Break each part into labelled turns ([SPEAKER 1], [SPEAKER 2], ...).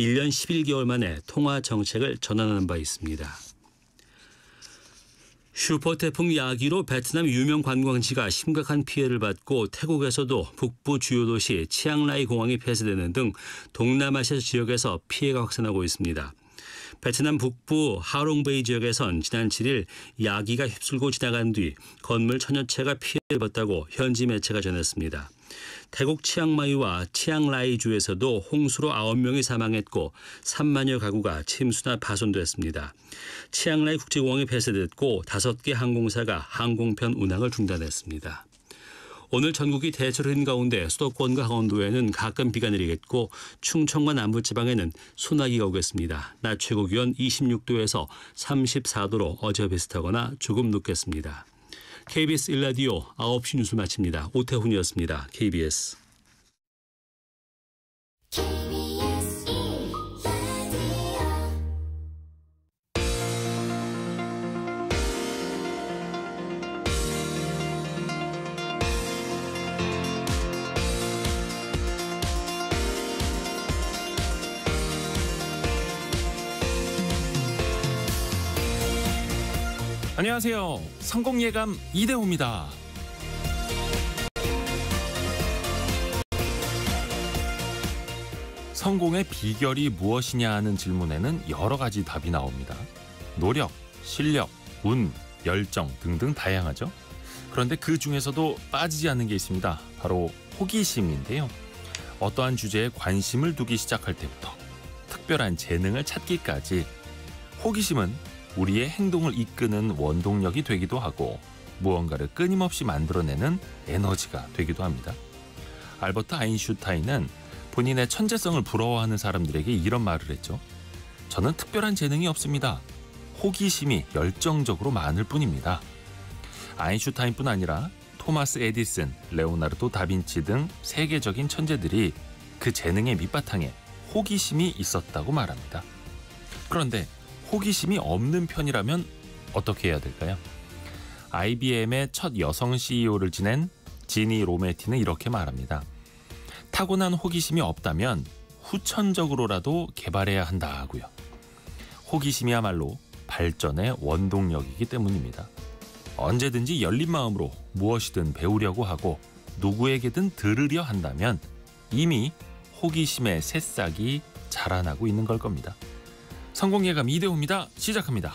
[SPEAKER 1] 1년 11개월 만에 통화 정책을 전환하는 바 있습니다. 슈퍼태풍 야기로 베트남 유명 관광지가 심각한 피해를 받고 태국에서도 북부 주요 도시 치앙라이 공항이 폐쇄되는 등 동남아시아 지역에서 피해가 확산하고 있습니다. 베트남 북부 하롱베이 지역에선 지난 7일 야기가 휩쓸고 지나간 뒤 건물 천여 채가 피해를 봤다고 현지 매체가 전했습니다. 태국 치앙마이와 치앙라이주에서도 홍수로 9명이 사망했고 3만여 가구가 침수나 파손됐습니다. 치앙라이 국제공항이 폐쇄됐고 5개 항공사가 항공편 운항을 중단했습니다. 오늘 전국이 대체로 흐린 가운데 수도권과 강원도에는 가끔 비가 내리겠고 충청과 남부지방에는 소나기가 오겠습니다. 낮 최고 기온 26도에서 34도로 어제와 비슷하거나 조금 높겠습니다. KBS 1라디오 9시 뉴스 마칩니다. 오태훈이었습니다. KBS.
[SPEAKER 2] 안녕하세요. 성공예감 이대호입니다. 성공의 비결이 무엇이냐 하는 질문에는 여러 가지 답이 나옵니다. 노력, 실력, 운, 열정 등등 다양하죠. 그런데 그 중에서도 빠지지 않는 게 있습니다. 바로 호기심인데요. 어떠한 주제에 관심을 두기 시작할 때부터 특별한 재능을 찾기까지 호기심은 우리의 행동을 이끄는 원동력이 되기도 하고 무언가를 끊임없이 만들어내는 에너지가 되기도 합니다. 알버트 아인슈타인은 본인의 천재성을 부러워하는 사람들에게 이런 말을 했죠. 저는 특별한 재능이 없습니다. 호기심이 열정적으로 많을 뿐입니다. 아인슈타인뿐 아니라 토마스 에디슨, 레오나르도 다빈치 등 세계적인 천재들이 그 재능의 밑바탕에 호기심이 있었다고 말합니다. 그런데 호기심이 없는 편이라면 어떻게 해야 될까요? IBM의 첫 여성 CEO를 지낸 지니 로메티는 이렇게 말합니다. 타고난 호기심이 없다면 후천적으로라도 개발해야 한다고요. 호기심이야말로 발전의 원동력이기 때문입니다. 언제든지 열린 마음으로 무엇이든 배우려고 하고 누구에게든 들으려 한다면 이미 호기심의 새싹이 자라나고 있는 걸 겁니다. 성공예감 이대호입니다. 시작합니다.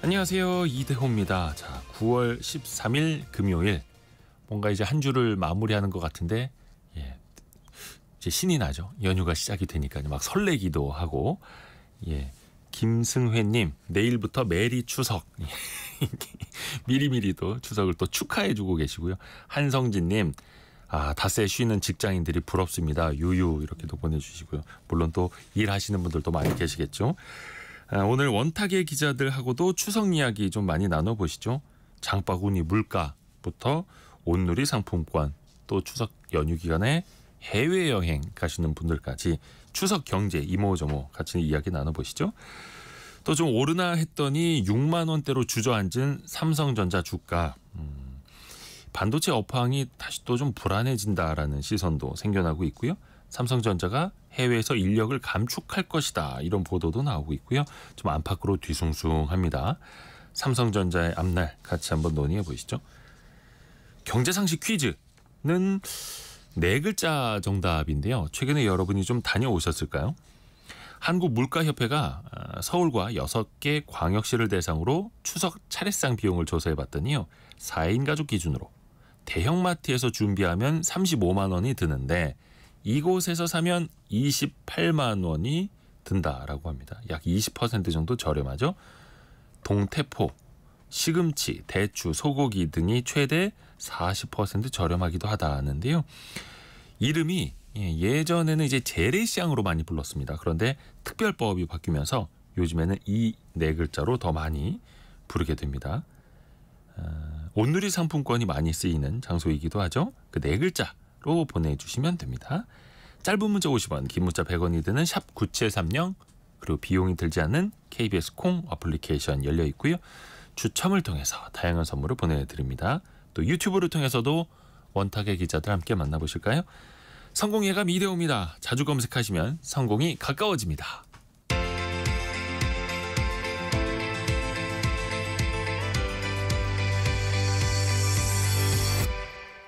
[SPEAKER 2] 안녕하세요. 이대호입니다. 자, 9월 13일 금요일. 뭔가 이제 한 주를 마무리하는 것 같은데 이제 신이 나죠. 연휴가 시작이 되니까요. 막 설레기도 하고. 김승회님, 내일부터 메리 추석. 미리미리도 추석을 또 축하해주고 계시고요. 한성진님, 닷새 쉬는 직장인들이 부럽습니다. 유유 이렇게도 보내주시고요. 물론 또 일하시는 분들도 많이 계시겠죠. 오늘 원탁의 기자들하고도 추석 이야기 좀 많이 나눠보시죠. 장바구니 물가부터 온누리 상품권, 또 추석 연휴 기간에 해외여행 가시는 분들까지 추석 경제 이모저모 같이 이야기 나눠보시죠. 또 좀 오르나 했더니 6만 원대로 주저앉은 삼성전자 주가. 반도체 업황이 다시 또 좀 불안해진다라는 시선도 생겨나고 있고요. 삼성전자가 해외에서 인력을 감축할 것이다 이런 보도도 나오고 있고요. 좀 안팎으로 뒤숭숭합니다. 삼성전자의 앞날 같이 한번 논의해 보시죠. 경제상식 퀴즈는 4글자 정답인데요. 최근에 여러분이 좀 다녀오셨을까요? 한국물가협회가 서울과 6개 광역시를 대상으로 추석 차례상 비용을 조사해봤더니요. 4인 가족 기준으로 대형마트에서 준비하면 35만 원이 드는데 이곳에서 사면 28만 원이 든다라고 합니다. 약 20% 정도 저렴하죠. 동태포, 시금치, 대추, 소고기 등이 최대 40% 저렴하기도 하다는데요. 이름이 예전에는 이제 재래시장으로 많이 불렀습니다. 그런데 특별법이 바뀌면서 요즘에는 이 4글자로 더 많이 부르게 됩니다. 온누리 상품권이 많이 쓰이는 장소이기도 하죠. 그 4글자로 보내주시면 됩니다. 짧은 문자 50원, 긴 문자 100원이 드는 샵 9730, 그리고 비용이 들지 않는 KBS 콩 어플리케이션 열려 있고요. 추첨을 통해서 다양한 선물을 보내드립니다. 또 유튜브를 통해서도 원탁의 기자들 함께 만나보실까요? 성공예감 이대호입니다. 자주 검색하시면 성공이 가까워집니다.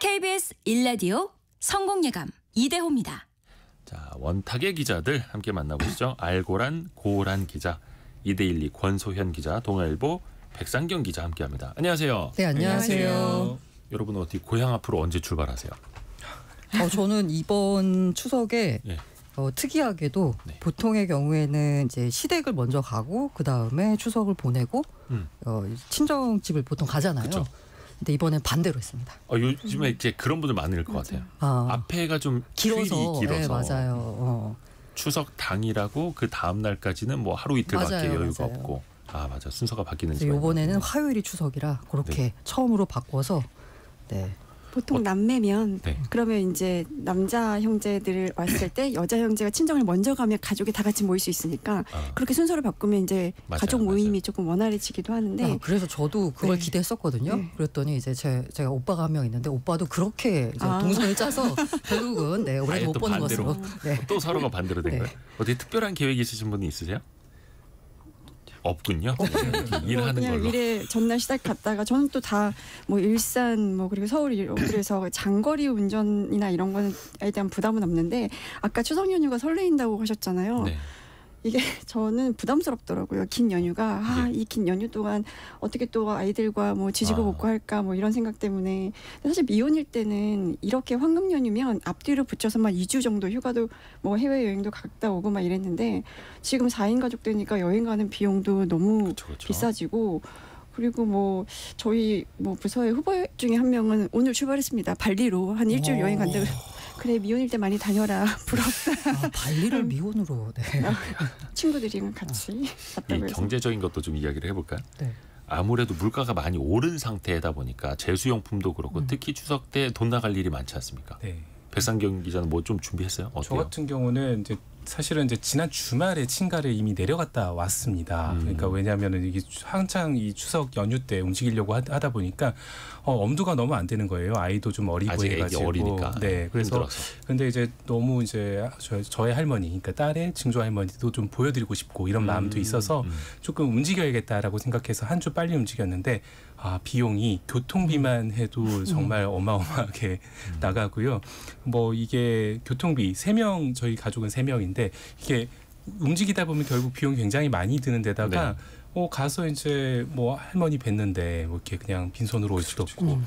[SPEAKER 3] KBS 1라디오 성공예감 이대호입니다.
[SPEAKER 2] 자, 원탁의 기자들 함께 만나보시죠. 알고란 고란 기자, 이데일리 권소현 기자, 동아일보 백상경 기자 함께합니다. 안녕하세요.
[SPEAKER 4] 네, 안녕하세요.
[SPEAKER 2] 여러분 어떻게 고향 앞으로 언제 출발하세요?
[SPEAKER 4] 저는 이번 추석에
[SPEAKER 2] 예.
[SPEAKER 4] 특이하게도
[SPEAKER 2] 네.
[SPEAKER 4] 보통의 경우에는 이제 시댁을 먼저 가고 그 다음에 추석을 보내고 친정 집을 보통 가잖아요.
[SPEAKER 2] 그쵸.
[SPEAKER 4] 근데 이번엔 반대로 했습니다.
[SPEAKER 2] 요즘에 이제 그런 분들 많을 것 같아요. 앞에가 좀
[SPEAKER 4] 길어서,
[SPEAKER 2] 휴일이 길어서
[SPEAKER 4] 네, 맞아요.
[SPEAKER 2] 추석 당일하고 그 다음 날까지는 뭐 하루 이틀밖에
[SPEAKER 4] 맞아요,
[SPEAKER 2] 여유가
[SPEAKER 4] 맞아요.
[SPEAKER 2] 없고 맞아 순서가 바뀌는
[SPEAKER 4] 그래서 이번에는 화요일이 추석이라 그렇게 처음으로 바꿔서 네.
[SPEAKER 5] 보통 남매면
[SPEAKER 2] 네.
[SPEAKER 5] 그러면 이제 남자 형제들 왔을 때 여자 형제가 친정을 먼저 가면 가족이 다 같이 모일 수 있으니까 그렇게 순서를 바꾸면 이제
[SPEAKER 2] 맞아요,
[SPEAKER 5] 가족 모임이
[SPEAKER 2] 맞아요.
[SPEAKER 5] 조금 원활해지기도 하는데
[SPEAKER 4] 그래서 저도 그걸
[SPEAKER 5] 네.
[SPEAKER 4] 기대했었거든요.
[SPEAKER 5] 네.
[SPEAKER 4] 그랬더니 이제 제가 오빠가 한 명 있는데 오빠도 그렇게 이제 동선을 짜서 결국은 네,
[SPEAKER 2] 아예
[SPEAKER 4] 올해도 못
[SPEAKER 2] 또
[SPEAKER 4] 보는
[SPEAKER 2] 반대로.
[SPEAKER 4] 것으로. 네.
[SPEAKER 2] 또 서로가 반대로 된
[SPEAKER 4] 네.
[SPEAKER 2] 거예요. 어떻게 특별한 계획이 있으신 분이 있으세요? 없군요. 일하는
[SPEAKER 5] 그냥
[SPEAKER 2] 걸로.
[SPEAKER 5] 미래 전날 시댁 갔다가 저는 또 다 뭐 일산 뭐 그리고 서울이로 그래서 장거리 운전이나 이런 거는 에 대한 부담은 없는데 아까 추석 연휴가 설레인다고 하셨잖아요.
[SPEAKER 2] 네.
[SPEAKER 5] 이게 저는 부담스럽더라고요. 긴 연휴가
[SPEAKER 2] 예.
[SPEAKER 5] 이 긴 연휴 동안 어떻게 또 아이들과 뭐 지지고 볶고 할까 뭐 이런 생각 때문에 사실 미혼일 때는 이렇게 황금 연휴면 앞뒤로 붙여서 막 2주 정도 휴가도 뭐 해외 여행도 갔다 오고 막 이랬는데 지금 4인 가족 되니까 여행 가는 비용도 너무
[SPEAKER 2] 그쵸.
[SPEAKER 5] 비싸지고 그리고 뭐 저희 뭐 부서의 후보 중에 한 명은 오늘 출발했습니다. 발리로 한 일주일 여행 간다고. 그래 미혼일 때 많이 다녀라. 부럽다.
[SPEAKER 4] 발리를 미혼으로. 네.
[SPEAKER 5] 친구들이랑 같이 갔다고
[SPEAKER 2] 이
[SPEAKER 5] 해서.
[SPEAKER 2] 경제적인 것도 좀 이야기를 해볼까요?
[SPEAKER 4] 네.
[SPEAKER 2] 아무래도 물가가 많이 오른 상태다 보니까 제수용품도 그렇고 특히 추석 때 돈 나갈 일이 많지 않습니까?
[SPEAKER 6] 네.
[SPEAKER 2] 백상경 기자는 뭐 좀 준비했어요?
[SPEAKER 6] 저
[SPEAKER 2] 어때요?
[SPEAKER 6] 같은 경우는 이제 사실은 이제 지난 주말에 친가를 이미 내려갔다 왔습니다. 그러니까 왜냐하면은 이게 한창 이 추석 연휴 때 움직이려고 하다 보니까 엄두가 너무 안 되는 거예요. 아이도 좀 어리고
[SPEAKER 2] 아직 애기
[SPEAKER 6] 해가지고.
[SPEAKER 2] 어리니까.
[SPEAKER 6] 네, 그래서
[SPEAKER 2] 힘들어서.
[SPEAKER 6] 근데 이제 너무 이제 저의 할머니, 그러니까 딸의 증조 할머니도 좀 보여드리고 싶고 이런 마음도 있어서 조금 움직여야겠다라고 생각해서 한 주 빨리 움직였는데 비용이 교통비만 해도 정말 어마어마하게 나가고요. 뭐 이게 교통비 3명 저희 가족은 3명인데 이게 움직이다 보면 결국 비용이 굉장히 많이 드는 데다가 가서 이제 뭐 할머니 뵀는데 뭐 이렇게 그냥 빈손으로 올 수도 없고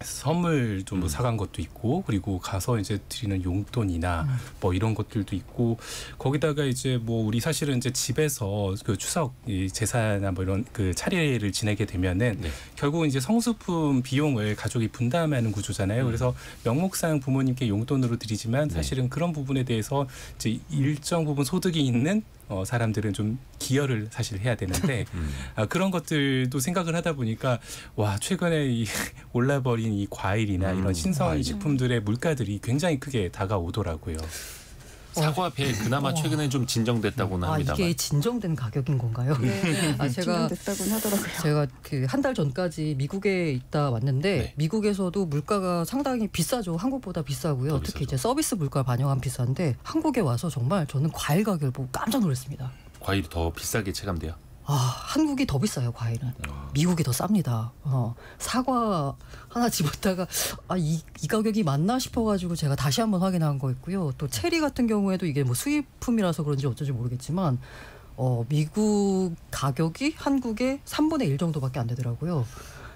[SPEAKER 6] 선물 좀 뭐 사간 것도 있고 그리고 가서 이제 드리는 용돈이나 뭐 이런 것들도 있고 거기다가 이제 뭐 우리 사실은 이제 집에서 그 추석 이 제사나 뭐 이런 그 차례를 지내게 되면은 결국은 이제 성수품 비용을 가족이 분담하는 구조잖아요. 그래서 명목상 부모님께 용돈으로 드리지만 사실은 그런 부분에 대해서 이제 일정 부분 소득이 있는 사람들은 좀 기여를 사실 해야 되는데 그런 것들도 생각을 하다 보니까 와 최근에 이 올라버린 이 과일이나 이런 신선 식품들의 물가들이 굉장히 크게 다가오더라고요.
[SPEAKER 2] 사과배 그나마 최근에 좀 진정됐다고는 합니다만.
[SPEAKER 4] 이게 진정된 가격인 건가요?
[SPEAKER 5] 네,
[SPEAKER 4] 제가
[SPEAKER 5] 됐다고는 하더라고요.
[SPEAKER 4] 제가 그 한 달 전까지 미국에 있다 왔는데
[SPEAKER 2] 네.
[SPEAKER 4] 미국에서도 물가가 상당히 비싸죠. 한국보다 비싸고요.
[SPEAKER 2] 더
[SPEAKER 4] 특히
[SPEAKER 2] 비싸죠.
[SPEAKER 4] 이제 서비스 물가 반영한 비싼데 한국에 와서 정말 저는 과일 가격을 보고 깜짝 놀랐습니다.
[SPEAKER 2] 과일이 더 비싸게 체감돼요.
[SPEAKER 4] 한국이 더 비싸요, 과일은. 미국이 더 쌉니다. 사과 하나 집었다가 이 가격이 맞나 싶어가지고 제가 다시 한번 확인한 거 있고요. 또 체리 같은 경우에도 이게 뭐 수입품이라서 그런지 어쩐지 모르겠지만 미국 가격이 한국의 3분의 1 정도밖에 안 되더라고요.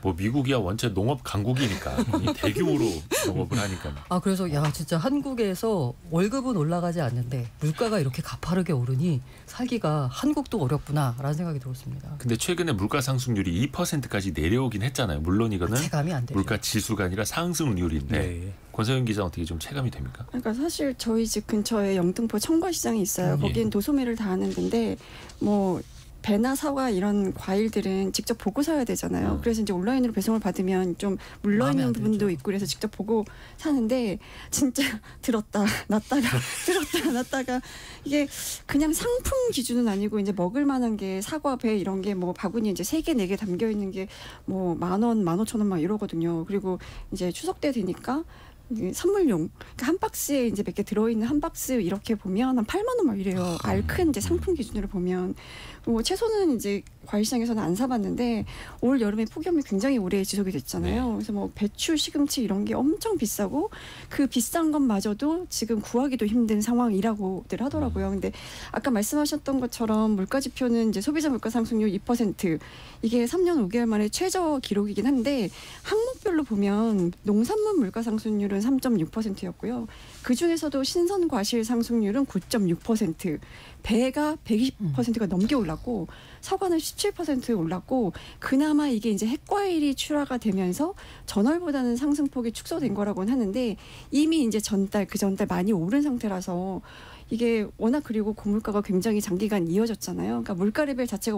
[SPEAKER 2] 뭐 미국이야 원체 농업 강국이니까 이 대규모로 농업을 하니까.
[SPEAKER 4] 그래서 진짜 한국에서 월급은 올라가지 않는데 물가가 이렇게 가파르게 오르니 살기가 한국도 어렵구나라는 생각이 들었습니다.
[SPEAKER 2] 근데 최근에 물가 상승률이 2%까지 내려오긴 했잖아요. 물론 이거는
[SPEAKER 4] 체감이 안 되죠.
[SPEAKER 2] 물가 지수가 아니라 상승률인데
[SPEAKER 6] 네.
[SPEAKER 2] 권서영 기자 어떻게 좀 체감이 됩니까?
[SPEAKER 5] 그러니까 사실 저희 집 근처에 영등포 청과시장이 있어요. 거기는 도소매를 다 하는 데인데 뭐 배나 사과 이런 과일들은 직접 보고 사야 되잖아요. 그래서 이제 온라인으로 배송을 받으면 좀 물러
[SPEAKER 4] 마음에
[SPEAKER 5] 있는
[SPEAKER 4] 안
[SPEAKER 5] 부분도
[SPEAKER 4] 들죠.
[SPEAKER 5] 있고 그래서 직접 보고 사는데 진짜 들었다 놨다가 들었다 놨다가 이게 그냥 상품 기준은 아니고 이제 먹을 만한 게 사과, 배 이런 게 뭐 바구니 이제 3개, 4개 담겨 있는 게 뭐 10,000원, 15,000원 막 이러거든요. 그리고 이제 추석 때 되니까 이게 선물용 그러니까 한 박스에 이제 몇 개 들어있는 한 박스 이렇게 보면 한 8만 원 막 이래요. 알 큰 이제 상품 기준으로 보면 뭐 채소는 이제 과일시장에서는 안 사봤는데 올 여름에 폭염이 굉장히 오래 지속이 됐잖아요.
[SPEAKER 2] 네.
[SPEAKER 5] 그래서 뭐 배추, 시금치 이런 게 엄청 비싸고 그 비싼 것마저도 지금 구하기도 힘든 상황이라고들 하더라고요. 근데 아까 말씀하셨던 것처럼 물가지표는 이제 소비자 물가 상승률 2% 이게 3년 5개월 만에 최저 기록이긴 한데 항목별로 보면 농산물 물가 상승률은 3.6%였고요. 그 중에서도 신선 과실 상승률은 9.6%, 배가 120%가 넘게 올랐고 사과는 17% 올랐고 그나마 이게 이제 핵과일이 출하가 되면서 전월보다는 상승폭이 축소된 거라고는 하는데 이미 이제 전달 그 전달 많이 오른 상태라서 이게 워낙 그리고 고물가가 굉장히 장기간 이어졌잖아요. 그러니까 물가 레벨 자체가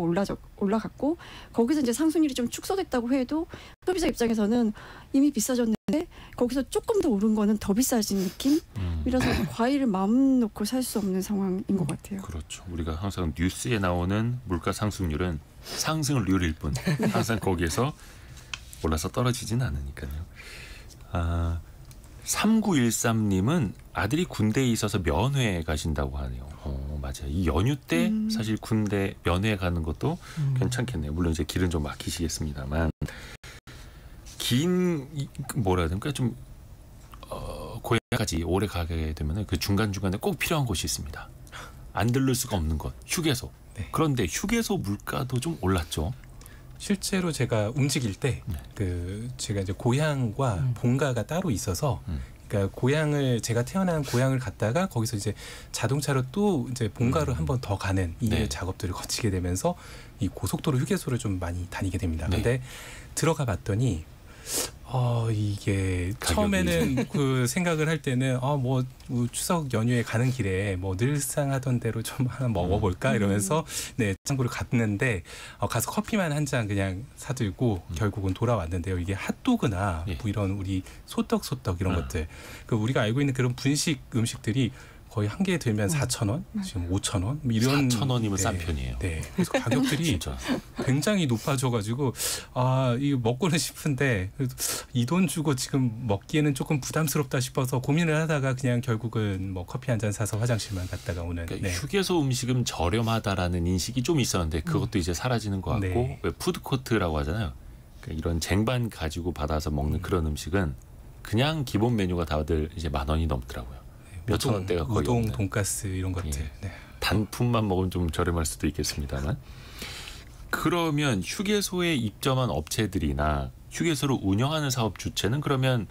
[SPEAKER 5] 올라갔고 거기서 이제 상승률이 좀 축소됐다고 해도 소비자 입장에서는 이미 비싸졌는데 거기서 조금 더 오른 거는 더 비싸진 느낌이라서 과일을 마음 놓고 살 수 없는 상황인 것 같아요.
[SPEAKER 2] 그렇죠. 우리가 항상 뉴스에 나오는 물가 상승률은 상승을 누릴 뿐 항상 거기에서 올라서 떨어지진 않으니까요. 3913님은 아들이 군대에 있어서 면회 가신다고 하네요. 맞아요. 이 연휴 때 사실 군대 면회 가는 것도 괜찮겠네요. 물론 이제 길은 좀 막히시겠습니다만 긴 뭐라 해야 됩니까? 좀 고향까지 오래 가게 되면 그 중간중간에 꼭 필요한 곳이 있습니다. 안 들를 수가 없는 것, 휴게소.
[SPEAKER 6] 네.
[SPEAKER 2] 그런데 휴게소 물가도 좀 올랐죠.
[SPEAKER 6] 실제로 제가 움직일 때 제가 이제 고향과 본가가 따로 있어서 그러니까 고향을 제가 태어난 고향을 갔다가 거기서 이제 자동차로 또 이제 본가로 한 번 더 가는 이
[SPEAKER 2] 네.
[SPEAKER 6] 작업들을 거치게 되면서 이 고속도로 휴게소를 좀 많이 다니게 됩니다.
[SPEAKER 2] 네.
[SPEAKER 6] 근데 들어가 봤더니 이게
[SPEAKER 2] 가격이.
[SPEAKER 6] 처음에는 그 생각을 할 때는 뭐 추석 연휴에 가는 길에 뭐 늘상 하던 대로 좀 하나 먹어볼까 이러면서 네 창구를 갔는데 가서 커피만 한 잔 그냥 사들고 결국은 돌아왔는데요. 이게 핫도그나
[SPEAKER 2] 예.
[SPEAKER 6] 뭐 이런 우리 소떡 이런 것들 그 우리가 알고 있는 그런 분식 음식들이 거의 한 개에 들면 4,000원, 지금 5,000원 뭐 이런
[SPEAKER 2] 4,000원이면 싼 편이에요.
[SPEAKER 6] 네, 그래서 가격들이
[SPEAKER 2] 진짜.
[SPEAKER 6] 굉장히 높아져가지고 이거 먹고는 싶은데 이 돈 주고 지금 먹기에는 조금 부담스럽다 싶어서 고민을 하다가 그냥 결국은 뭐 커피 한 잔 사서 화장실만 갔다가 오는.
[SPEAKER 2] 그러니까
[SPEAKER 6] 네.
[SPEAKER 2] 휴게소 음식은 저렴하다라는 인식이 좀 있었는데 그것도 이제 사라지는 것 같고
[SPEAKER 6] 네.
[SPEAKER 2] 왜 푸드코트라고 하잖아요. 그러니까 이런 쟁반 가지고 받아서 먹는 그런 음식은 그냥 기본 메뉴가 다들 이제 10,000원이 넘더라고요. 몇천 원대가 거의
[SPEAKER 6] 우동,
[SPEAKER 2] 없는.
[SPEAKER 6] 돈가스 이런 것들.
[SPEAKER 2] 예.
[SPEAKER 6] 네.
[SPEAKER 2] 단품만 먹으면 좀 저렴할 수도 있겠습니다만. 그러면 휴게소에 입점한 업체들이나 휴게소를 운영하는 사업 주체는 그러면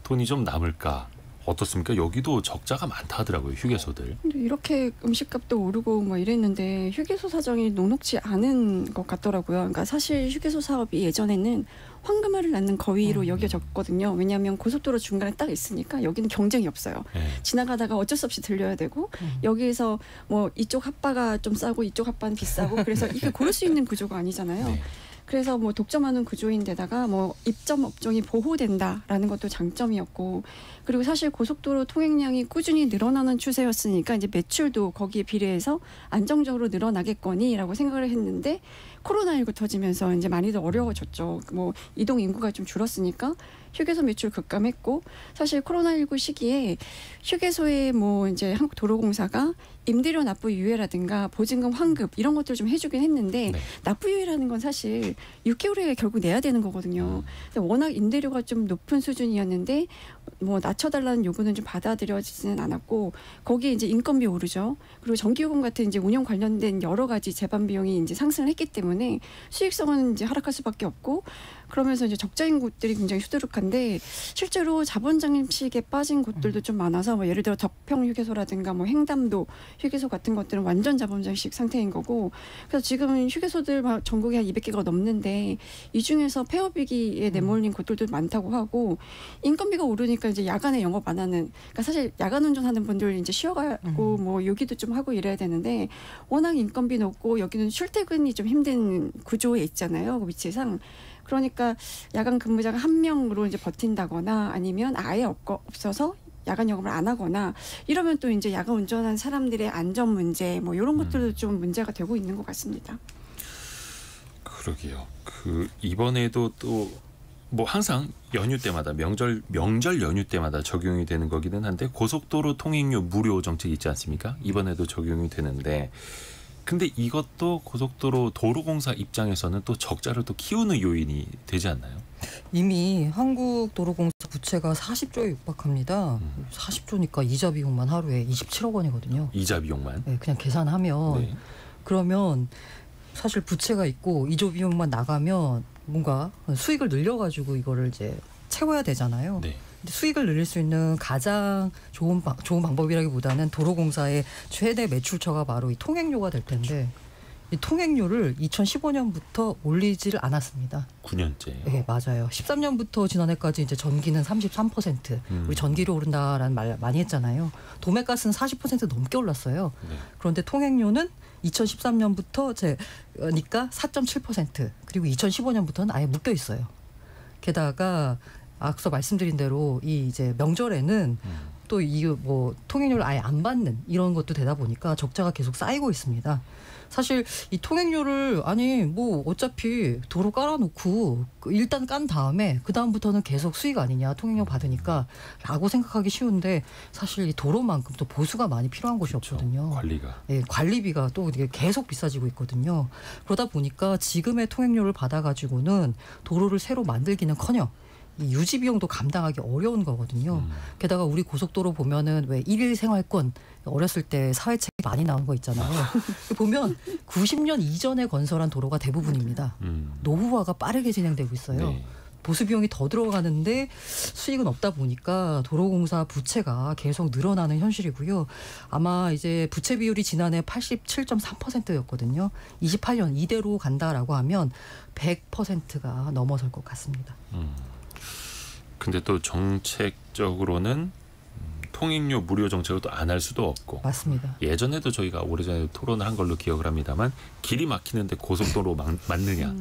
[SPEAKER 2] 돈이 좀 남을까? 어떻습니까? 여기도 적자가 많다 하더라고요. 휴게소들.
[SPEAKER 5] 근데 이렇게 음식값도 오르고 뭐 이랬는데 휴게소 사정이 녹록지 않은 것 같더라고요. 그러니까 사실 휴게소 사업이 예전에는 황금알을 낳는 거위로 여겨졌거든요. 왜냐하면 고속도로 중간에 딱 있으니까 여기는 경쟁이 없어요.
[SPEAKER 2] 네.
[SPEAKER 5] 지나가다가 어쩔 수 없이 들려야 되고 여기에서 뭐 이쪽 핫바가 좀 싸고 이쪽 핫바는 비싸고 그래서 이게 고를 수 있는 구조가 아니잖아요.
[SPEAKER 2] 네.
[SPEAKER 5] 그래서 뭐 독점하는 구조인데다가 뭐 입점 업종이 보호된다라는 것도 장점이었고 그리고 사실 고속도로 통행량이 꾸준히 늘어나는 추세였으니까 이제 매출도 거기에 비례해서 안정적으로 늘어나겠거니라고 생각을 했는데 코로나19 터지면서 이제 많이들 어려워졌죠. 뭐 이동 인구가 좀 줄었으니까 휴게소 매출 급감했고 사실 코로나19 시기에 휴게소에 뭐 이제 한국도로공사가 임대료 납부 유예라든가 보증금 환급 이런 것들을 좀 해주긴 했는데
[SPEAKER 2] 네.
[SPEAKER 5] 납부 유예라는 건 사실 6개월에 결국 내야 되는 거거든요. 근데 워낙 임대료가 좀 높은 수준이었는데 뭐 낮춰달라는 요구는 좀 받아들여지지는 않았고 거기에 이제 인건비 오르죠. 그리고 전기요금 같은 이제 운영 관련된 여러 가지 재반 비용이 이제 상승을 했기 때문에 수익성은 이제 하락할 수밖에 없고 그러면서 이제 적자인 곳들이 굉장히 수두룩한데 실제로 자본 잠식에 빠진 곳들도 좀 많아서 뭐 예를 들어 덕평 휴게소라든가 뭐 횡담도 휴게소 같은 것들은 완전 자본 잠식 상태인 거고 그래서 지금 휴게소들 막 전국에 한 200개가 넘는데 이 중에서 폐업위기에 내몰린 곳들도 많다고 하고 인건비가 오르니까 이제 야간에 영업 안 하는 그러니까 사실 야간 운전하는 분들 이제 쉬어가고 뭐 요기도 좀 하고 이래야 되는데 워낙 인건비 높고 여기는 출퇴근이 좀 힘든 구조에 있잖아요. 그 위치상. 그러니까 야간 근무자가 한 명으로 이제 버틴다거나 아니면 아예 없어서 야간 영업을 안 하거나 이러면 또 이제 야간 운전한 사람들의 안전 문제 뭐 이런 것들도 좀 문제가 되고 있는 것 같습니다.
[SPEAKER 2] 그러게요. 이번에도 또 뭐 항상 연휴 때마다 명절 연휴 때마다 적용이 되는 거기는 한데 고속도로 통행료 무료 정책 있지 않습니까? 이번에도 적용이 되는데 근데 이것도 고속도로 도로공사 입장에서는 또 적자를 또 키우는 요인이 되지 않나요?
[SPEAKER 4] 이미 한국도로공사 부채가 40조에 육박합니다. 40조니까 이자 비용만 하루에 27억 원이거든요.
[SPEAKER 2] 이자 비용만?
[SPEAKER 4] 네, 그냥 계산하면
[SPEAKER 2] 네.
[SPEAKER 4] 그러면 사실 부채가 있고 이조 비용만 나가면 뭔가 수익을 늘려가지고 이거를 이제 채워야 되잖아요.
[SPEAKER 2] 네.
[SPEAKER 4] 근데 수익을 늘릴 수 있는 가장 좋은 방법이라기보다는 도로공사의 최대 매출처가 바로 이 통행료가 될 텐데 이 통행료를 2015년부터 올리지를 않았습니다.
[SPEAKER 2] 9년째.
[SPEAKER 4] 네, 맞아요. 13년부터 지난해까지 이제 전기는 33%, 우리 전기료 오른다라는 말 많이 했잖아요. 도매가스는 40% 넘게 올랐어요.
[SPEAKER 2] 네.
[SPEAKER 4] 그런데 통행료는 2013년부터 그러니까 4.7% 그리고 2015년부터는 아예 묶여 있어요. 게다가 앞서 말씀드린 대로 이 이제 명절에는 또 이 뭐 통행료를 아예 안 받는 이런 것도 되다 보니까 적자가 계속 쌓이고 있습니다. 사실 이 통행료를 아니 뭐 어차피 도로 깔아놓고 일단 깐 다음에 그 다음부터는 계속 수익 아니냐 통행료 받으니까라고 생각하기 쉬운데 사실 이 도로만큼 또 보수가 많이 필요한 곳이 없거든요.
[SPEAKER 2] 관리가.
[SPEAKER 4] 예, 관리비가 또 이게 계속 비싸지고 있거든요. 그러다 보니까 지금의 통행료를 받아가지고는 도로를 새로 만들기는커녕 이 유지 비용도 감당하기 어려운 거거든요. 게다가 우리 고속도로 보면은 왜 일일 생활권 어렸을 때 사회책이 많이 나온 거 있잖아요. 보면 90년 이전에 건설한 도로가 대부분입니다. 노후화가 빠르게 진행되고 있어요.
[SPEAKER 2] 네.
[SPEAKER 4] 보수 비용이 더 들어가는데 수익은 없다 보니까 도로공사 부채가 계속 늘어나는 현실이고요. 아마 이제 부채 비율이 지난해 87.3%였거든요. 28년 이대로 간다라고 하면 100%가 넘어설 것 같습니다.
[SPEAKER 2] 근데 또 정책적으로는 통행료 무료 정책을 또 안 할 수도 없고
[SPEAKER 4] 맞습니다.
[SPEAKER 2] 예전에도 저희가 오래전에 토론을 한 걸로 기억을 합니다만 길이 막히는데 고속도로 맞느냐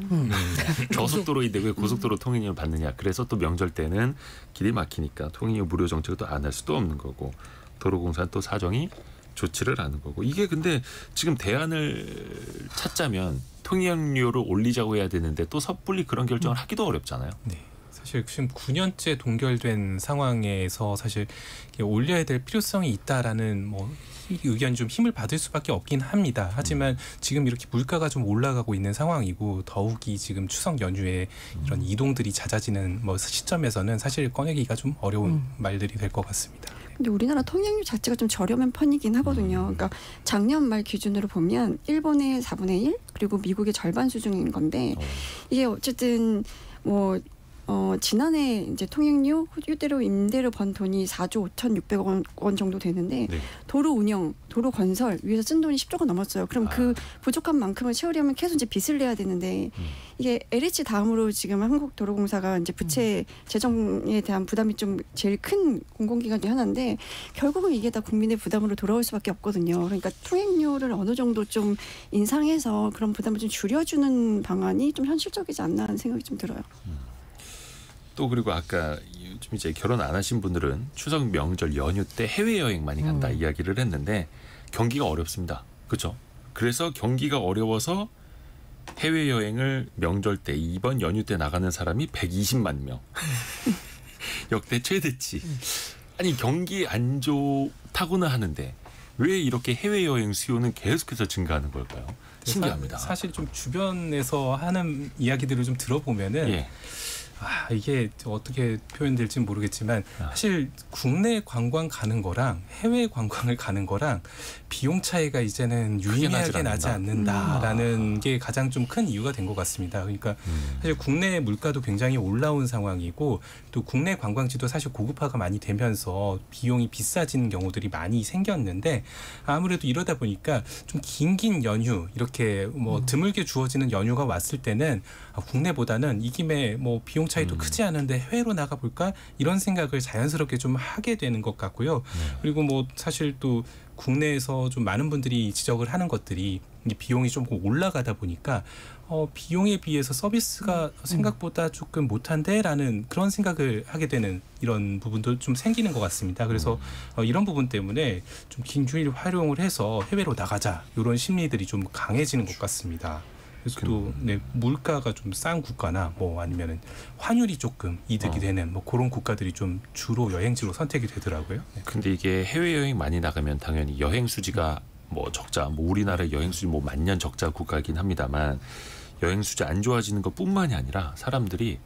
[SPEAKER 2] 저속도로인데 왜 고속도로 통행료를 받느냐 그래서 또 명절 때는 길이 막히니까 통행료 무료 정책을 또 안 할 수도 없는 거고 도로공사는 또 사정이 좋지를 않은 거고 이게 근데 지금 대안을 찾자면 통행료를 올리자고 해야 되는데 또 섣불리 그런 결정을 하기도 어렵잖아요.
[SPEAKER 6] 네. 사실 지금 9년째 동결된 상황에서 사실 올려야 될 필요성이 있다라는 뭐 의견 좀 힘을 받을 수밖에 없긴 합니다. 하지만 지금 이렇게 물가가 좀 올라가고 있는 상황이고 더욱이 지금 추석 연휴에 이런 이동들이 잦아지는 뭐 시점에서는 사실 꺼내기가 좀 어려운 말들이 될 것 같습니다.
[SPEAKER 5] 근데 우리나라 통행료 자체가 좀 저렴한 편이긴 하거든요. 그러니까 작년 말 기준으로 보면 일본의 4분의 1 그리고 미국의 절반 수준인 건데 이게 어쨌든 뭐 지난해 이제 통행료 휴대료 임대료 번 돈이 4조 5,600억 원 정도 되는데
[SPEAKER 2] 네.
[SPEAKER 5] 도로 운영, 도로 건설 위해서 쓴 돈이 10조가 넘었어요. 그럼 그 부족한 만큼을 채우려면 계속 이제 빚을 내야 되는데 이게 LH 다음으로 지금 한국도로공사가 이제 부채 재정에 대한 부담이 좀 제일 큰 공공기관 중 하나인데 결국은 이게 다 국민의 부담으로 돌아올 수밖에 없거든요. 그러니까 통행료를 어느 정도 좀 인상해서 그런 부담을 좀 줄여주는 방안이 좀 현실적이지 않나 하는 생각이 좀 들어요.
[SPEAKER 2] 또 그리고 아까 요즘 이제 결혼 안 하신 분들은 추석 명절 연휴 때 해외여행 많이 간다 이야기를 했는데 경기가 어렵습니다. 그렇죠? 그래서 경기가 어려워서 해외여행을 명절 때 이번 연휴 때 나가는 사람이 120만 명. 역대 최대치. 아니 경기 안 좋다고는 하는데 왜 이렇게 해외여행 수요는 계속해서 증가하는 걸까요? 신기합니다.
[SPEAKER 6] 사실 좀 주변에서 하는 이야기들을 좀 들어보면은
[SPEAKER 2] 예.
[SPEAKER 6] 이게 어떻게 표현될지 모르겠지만 사실 국내 관광 가는 거랑 해외 관광을 가는 거랑 비용 차이가 이제는 유의미하게 나지 않는다라는 게 가장 좀 큰 이유가 된 것 같습니다. 그러니까 사실 국내 물가도 굉장히 올라온 상황이고 또 국내 관광지도 사실 고급화가 많이 되면서 비용이 비싸지는 경우들이 많이 생겼는데 아무래도 이러다 보니까 좀 긴 연휴 이렇게 뭐 드물게 주어지는 연휴가 왔을 때는 국내보다는 이 김에 뭐 비용 차이도 크지 않은데 해외로 나가볼까 이런 생각을 자연스럽게 좀 하게 되는 것 같고요. 그리고 뭐 사실 또 국내에서 좀 많은 분들이 지적을 하는 것들이 이 비용이 좀 올라가다 보니까 비용에 비해서 서비스가 생각보다 조금 못한데라는 그런 생각을 하게 되는 이런 부분도 좀 생기는 것 같습니다. 그래서 이런 부분 때문에 좀 긴 휴일 활용을 해서 해외로 나가자 이런 심리들이 좀 강해지는 것 같습니다. 그래서 또 물가가 좀 싼 국가나 뭐 아니면은 환율이 조금 이득이 되는 뭐 그런 국가들이 좀 주로 여행지로 선택이 되더라고요.
[SPEAKER 2] 근데 이게 해외 여행 많이 나가면 당연히 여행 수지가 뭐 적자, 뭐 우리나라 여행 수지 뭐 만년 적자 국가이긴 합니다만 여행 수지 안 좋아지는 것뿐만이 아니라 사람들이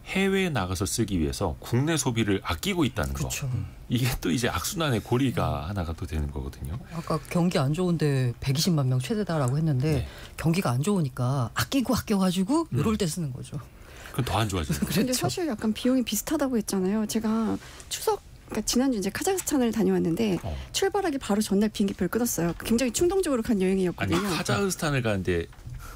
[SPEAKER 2] 해외에 나가서 쓰기 위해서 국내 소비를 아끼고 있다는 거.
[SPEAKER 4] 그렇죠.
[SPEAKER 2] 이게 또 이제 악순환의 고리가 하나가 또 되는 거거든요.
[SPEAKER 4] 아까 경기 안 좋은데 120만 명 최대다라고 했는데 경기가 안 좋으니까 아껴가지고 이럴 때 쓰는 거죠.
[SPEAKER 2] 그럼 더 안 좋아지는 거죠.
[SPEAKER 5] 근데 사실 약간 비용이 비슷하다고 했잖아요. 제가 그러니까 지난주 이제 카자흐스탄을 다녀왔는데 출발하기 바로 전날 비행기표를 끊었어요. 굉장히 충동적으로 간
[SPEAKER 2] 아니
[SPEAKER 5] 여행이었거든요.
[SPEAKER 2] 카자흐스탄을 가는데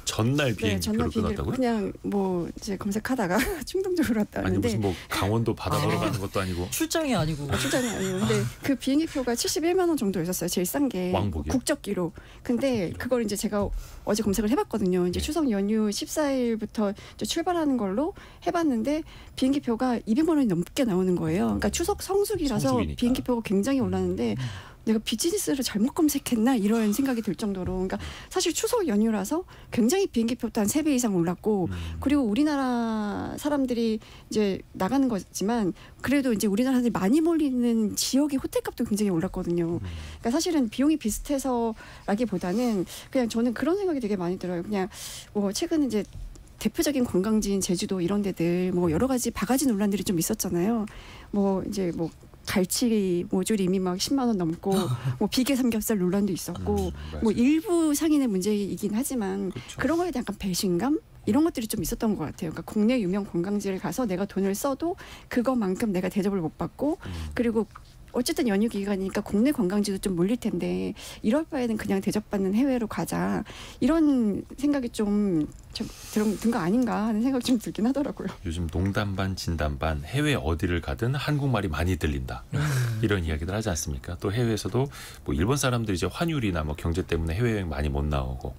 [SPEAKER 2] 전날 비행기표를 끊었다고요?
[SPEAKER 5] 그냥 뭐 이제 검색하다가 충동적으로 왔다
[SPEAKER 2] 아니
[SPEAKER 5] 왔는데
[SPEAKER 2] 무슨 뭐 강원도 바다 보러 가는 것도 아니고
[SPEAKER 4] 출장이 아니고.
[SPEAKER 5] 출장이 아니고 근데 그 비행기표가 71만 원 정도였었어요. 제일 싼 게
[SPEAKER 2] 왕복이요?
[SPEAKER 5] 국적기로. 근데 그걸 이제 제가 어제 검색을 해봤거든요. 이제 추석 연휴 14일부터 출발하는 걸로 해봤는데 비행기표가 200만 원이 넘게 나오는 거예요. 그러니까 추석 성수기라서
[SPEAKER 2] 성수기니까.
[SPEAKER 5] 비행기표가 굉장히 올랐는데 내가 비즈니스를 잘못 검색했나 이런 생각이 들 정도로 그러니까 사실 추석 연휴라서 굉장히 비행기표도 한 3배 이상 올랐고 그리고 우리나라 사람들이 이제 나가는 거지만 그래도 이제 우리나라 사람들이 많이 몰리는 지역의 호텔값도 굉장히 올랐거든요. 그러니까 사실은 비용이 비슷해서라기보다는 그냥 저는 그런 생각이 되게 많이 들어요. 그냥 뭐 최근 이제 대표적인 관광지인 제주도 이런 데들 뭐 여러 가지 바가지 논란들이 좀 있었잖아요. 뭐 이제 뭐 갈치 모조림이 막 10만 원 넘고 뭐 비계 삼겹살 논란도 있었고 뭐 일부 상인의 문제이긴 하지만 그런 거에 대한 약간 배신감 이런 것들이 좀 있었던 것 같아요. 그러니까 국내 유명 관광지를 가서 내가 돈을 써도 그것만큼 내가 대접을 못 받고 그리고 어쨌든 연휴 기간이니까 국내 관광지도 좀 몰릴 텐데 이럴 바에는 그냥 대접받는 해외로 가자 이런 생각이 좀 든 거 아닌가 하는 생각이 좀 들긴 하더라고요.
[SPEAKER 2] 요즘 농담 반 진담 반 해외 어디를 가든 한국말이 많이 들린다 이런 이야기들 하지 않습니까? 또 해외에서도 뭐 일본 사람들이 이제 환율이나 뭐 경제 때문에 해외여행 많이 못 나오고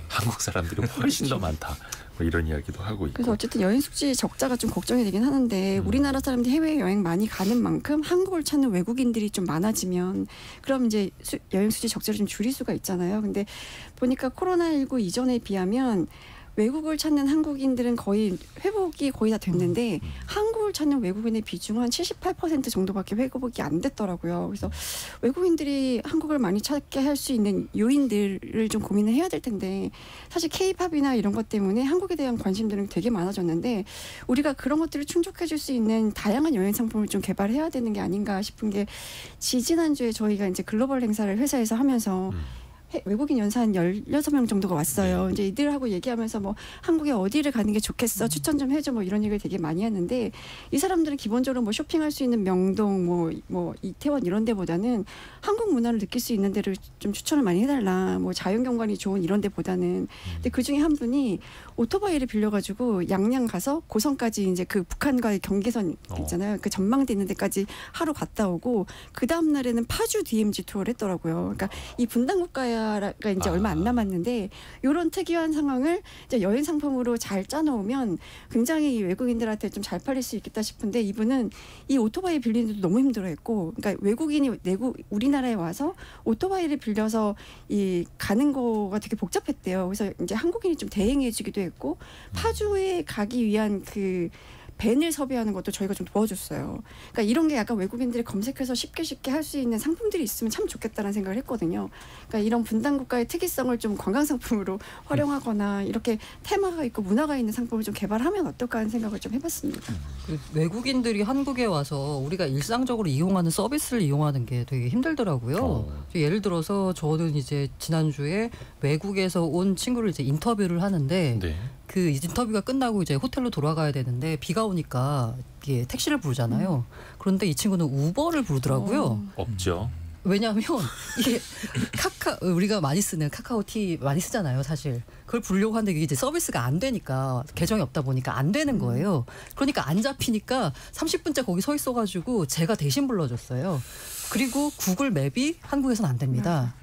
[SPEAKER 2] 한국 사람들이 훨씬 더 많다 뭐 이런 이야기도 하고 있고.
[SPEAKER 5] 그래서 어쨌든 여행 숙지 적자가 좀 걱정이 되긴 하는데 우리나라 사람들이 해외 여행 많이 가는 만큼 한국을 찾는 외국인들이 좀 많아지면 그럼 이제 여행 숙지 적자를 좀 줄일 수가 있잖아요. 근데 보니까 코로나19 이전에 비하면 외국을 찾는 한국인들은 거의 회복이 거의 다 됐는데 한국을 찾는 외국인의 비중은 한 78% 정도밖에 회복이 안 됐더라고요. 그래서 외국인들이 한국을 많이 찾게 할 수 있는 요인들을 좀 고민을 해야 될 텐데 사실 K-팝이나 이런 것 때문에 한국에 대한 관심들은 되게 많아졌는데 우리가 그런 것들을 충족해 줄 수 있는 다양한 여행 상품을 좀 개발해야 되는 게 아닌가 싶은 게 지난주에 저희가 이제 글로벌 행사를 회사에서 하면서 외국인 연사 한 16명 정도가 왔어요. 이제 이들하고 얘기하면서 뭐 한국에 어디를 가는 게 좋겠어 추천 좀 해줘 뭐 이런 얘기를 되게 많이 하는데 이 사람들은 기본적으로 뭐 쇼핑할 수 있는 명동 뭐 이태원 이런 데보다는 한국 문화를 느낄 수 있는 데를 좀 추천을 많이 해달라. 뭐 자연경관이 좋은 이런 데보다는. 근데 그 중에 한 분이 오토바이를 빌려가지고 양양 가서 고성까지 이제 그 북한과의 경계선 있잖아요. 그 전망대 있는 데까지 하루 갔다 오고 그 다음 날에는 파주 DMZ 투어를 했더라고요. 그러니까 이 분단 국가가 이제 얼마 안 남았는데 이런 특이한 상황을 이제 여행 상품으로 잘 짜놓으면 굉장히 외국인들한테 좀 잘 팔릴 수 있겠다 싶은데 이분은 이 오토바이 빌리는데도 너무 힘들어했고, 그러니까 외국인이 우리나라에 와서 오토바이를 빌려서 이 가는 거가 되게 복잡했대요. 그래서 이제 한국인이 좀 대행해주기도 했고 파주에 가기 위한 그 벤을 섭외하는 것도 저희가 좀 도와줬어요. 그러니까 이런 게 약간 외국인들이 검색해서 쉽게 할 수 있는 상품들이 있으면 참 좋겠다는 생각을 했거든요. 그러니까 이런 분단 국가의 특이성을 좀 관광 상품으로 활용하거나 이렇게 테마가 있고 문화가 있는 상품을 좀 개발하면 어떨까 하는 생각을 좀 해봤습니다.
[SPEAKER 4] 그 외국인들이 한국에 와서 우리가 일상적으로 이용하는 서비스를 이용하는 게 되게 힘들더라고요. 예를 들어서 저는 이제 지난주에 외국에서 온 친구를 이제 인터뷰를 하는데
[SPEAKER 2] 네.
[SPEAKER 4] 그 인터뷰가 끝나고 이제 호텔로 돌아가야 되는데 비가 오니까 이게 택시를 부르잖아요. 그런데 이 친구는 우버를 부르더라고요.
[SPEAKER 2] 없죠.
[SPEAKER 4] 왜냐하면 이게 우리가 많이 쓰는 카카오티 많이 쓰잖아요, 사실. 그걸 부르려고 하는데 이게 이제 서비스가 안 되니까 계정이 없다 보니까 안 되는 거예요. 그러니까 안 잡히니까 30분째 거기 서 있어가지고 제가 대신 불러줬어요. 그리고 구글 맵이 한국에서는 안 됩니다.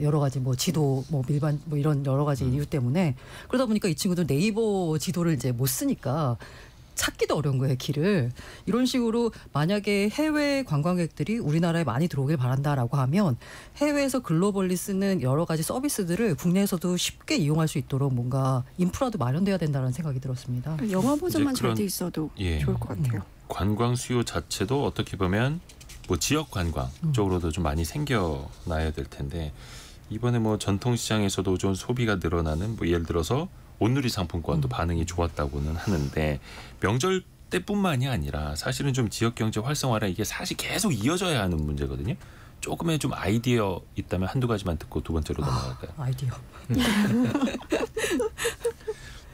[SPEAKER 4] 여러 가지 뭐 지도 뭐 일반 뭐 이런 여러 가지 이유 때문에 그러다 보니까 이 친구들 네이버 지도를 이제 못 쓰니까 찾기도 어려운 거예요, 길을. 이런 식으로 만약에 해외 관광객들이 우리나라에 많이 들어오길 바란다라고 하면 해외에서 글로벌리 쓰는 여러 가지 서비스들을 국내에서도 쉽게 이용할 수 있도록 뭔가 인프라도 마련돼야 된다는 생각이 들었습니다.
[SPEAKER 5] 영어 버전만
[SPEAKER 2] 이제
[SPEAKER 5] 잘
[SPEAKER 2] 그런-
[SPEAKER 5] 돼 있어도
[SPEAKER 2] 예.
[SPEAKER 5] 좋을 것 같아요.
[SPEAKER 2] 관광 수요 자체도 어떻게 보면 뭐 지역 관광 쪽으로도 좀 많이 생겨나야 될 텐데 이번에 뭐 전통시장에서도 좀 소비가 늘어나는 뭐 예를 들어서 온누리 상품권도 반응이 좋았다고는 하는데 명절 때뿐만이 아니라 사실은 좀 지역 경제 활성화라 이게 사실 계속 이어져야 하는 문제거든요. 조금의 좀 아이디어 있다면 한두 가지만 듣고 두 번째로 넘어갈까요?
[SPEAKER 4] 아이디어.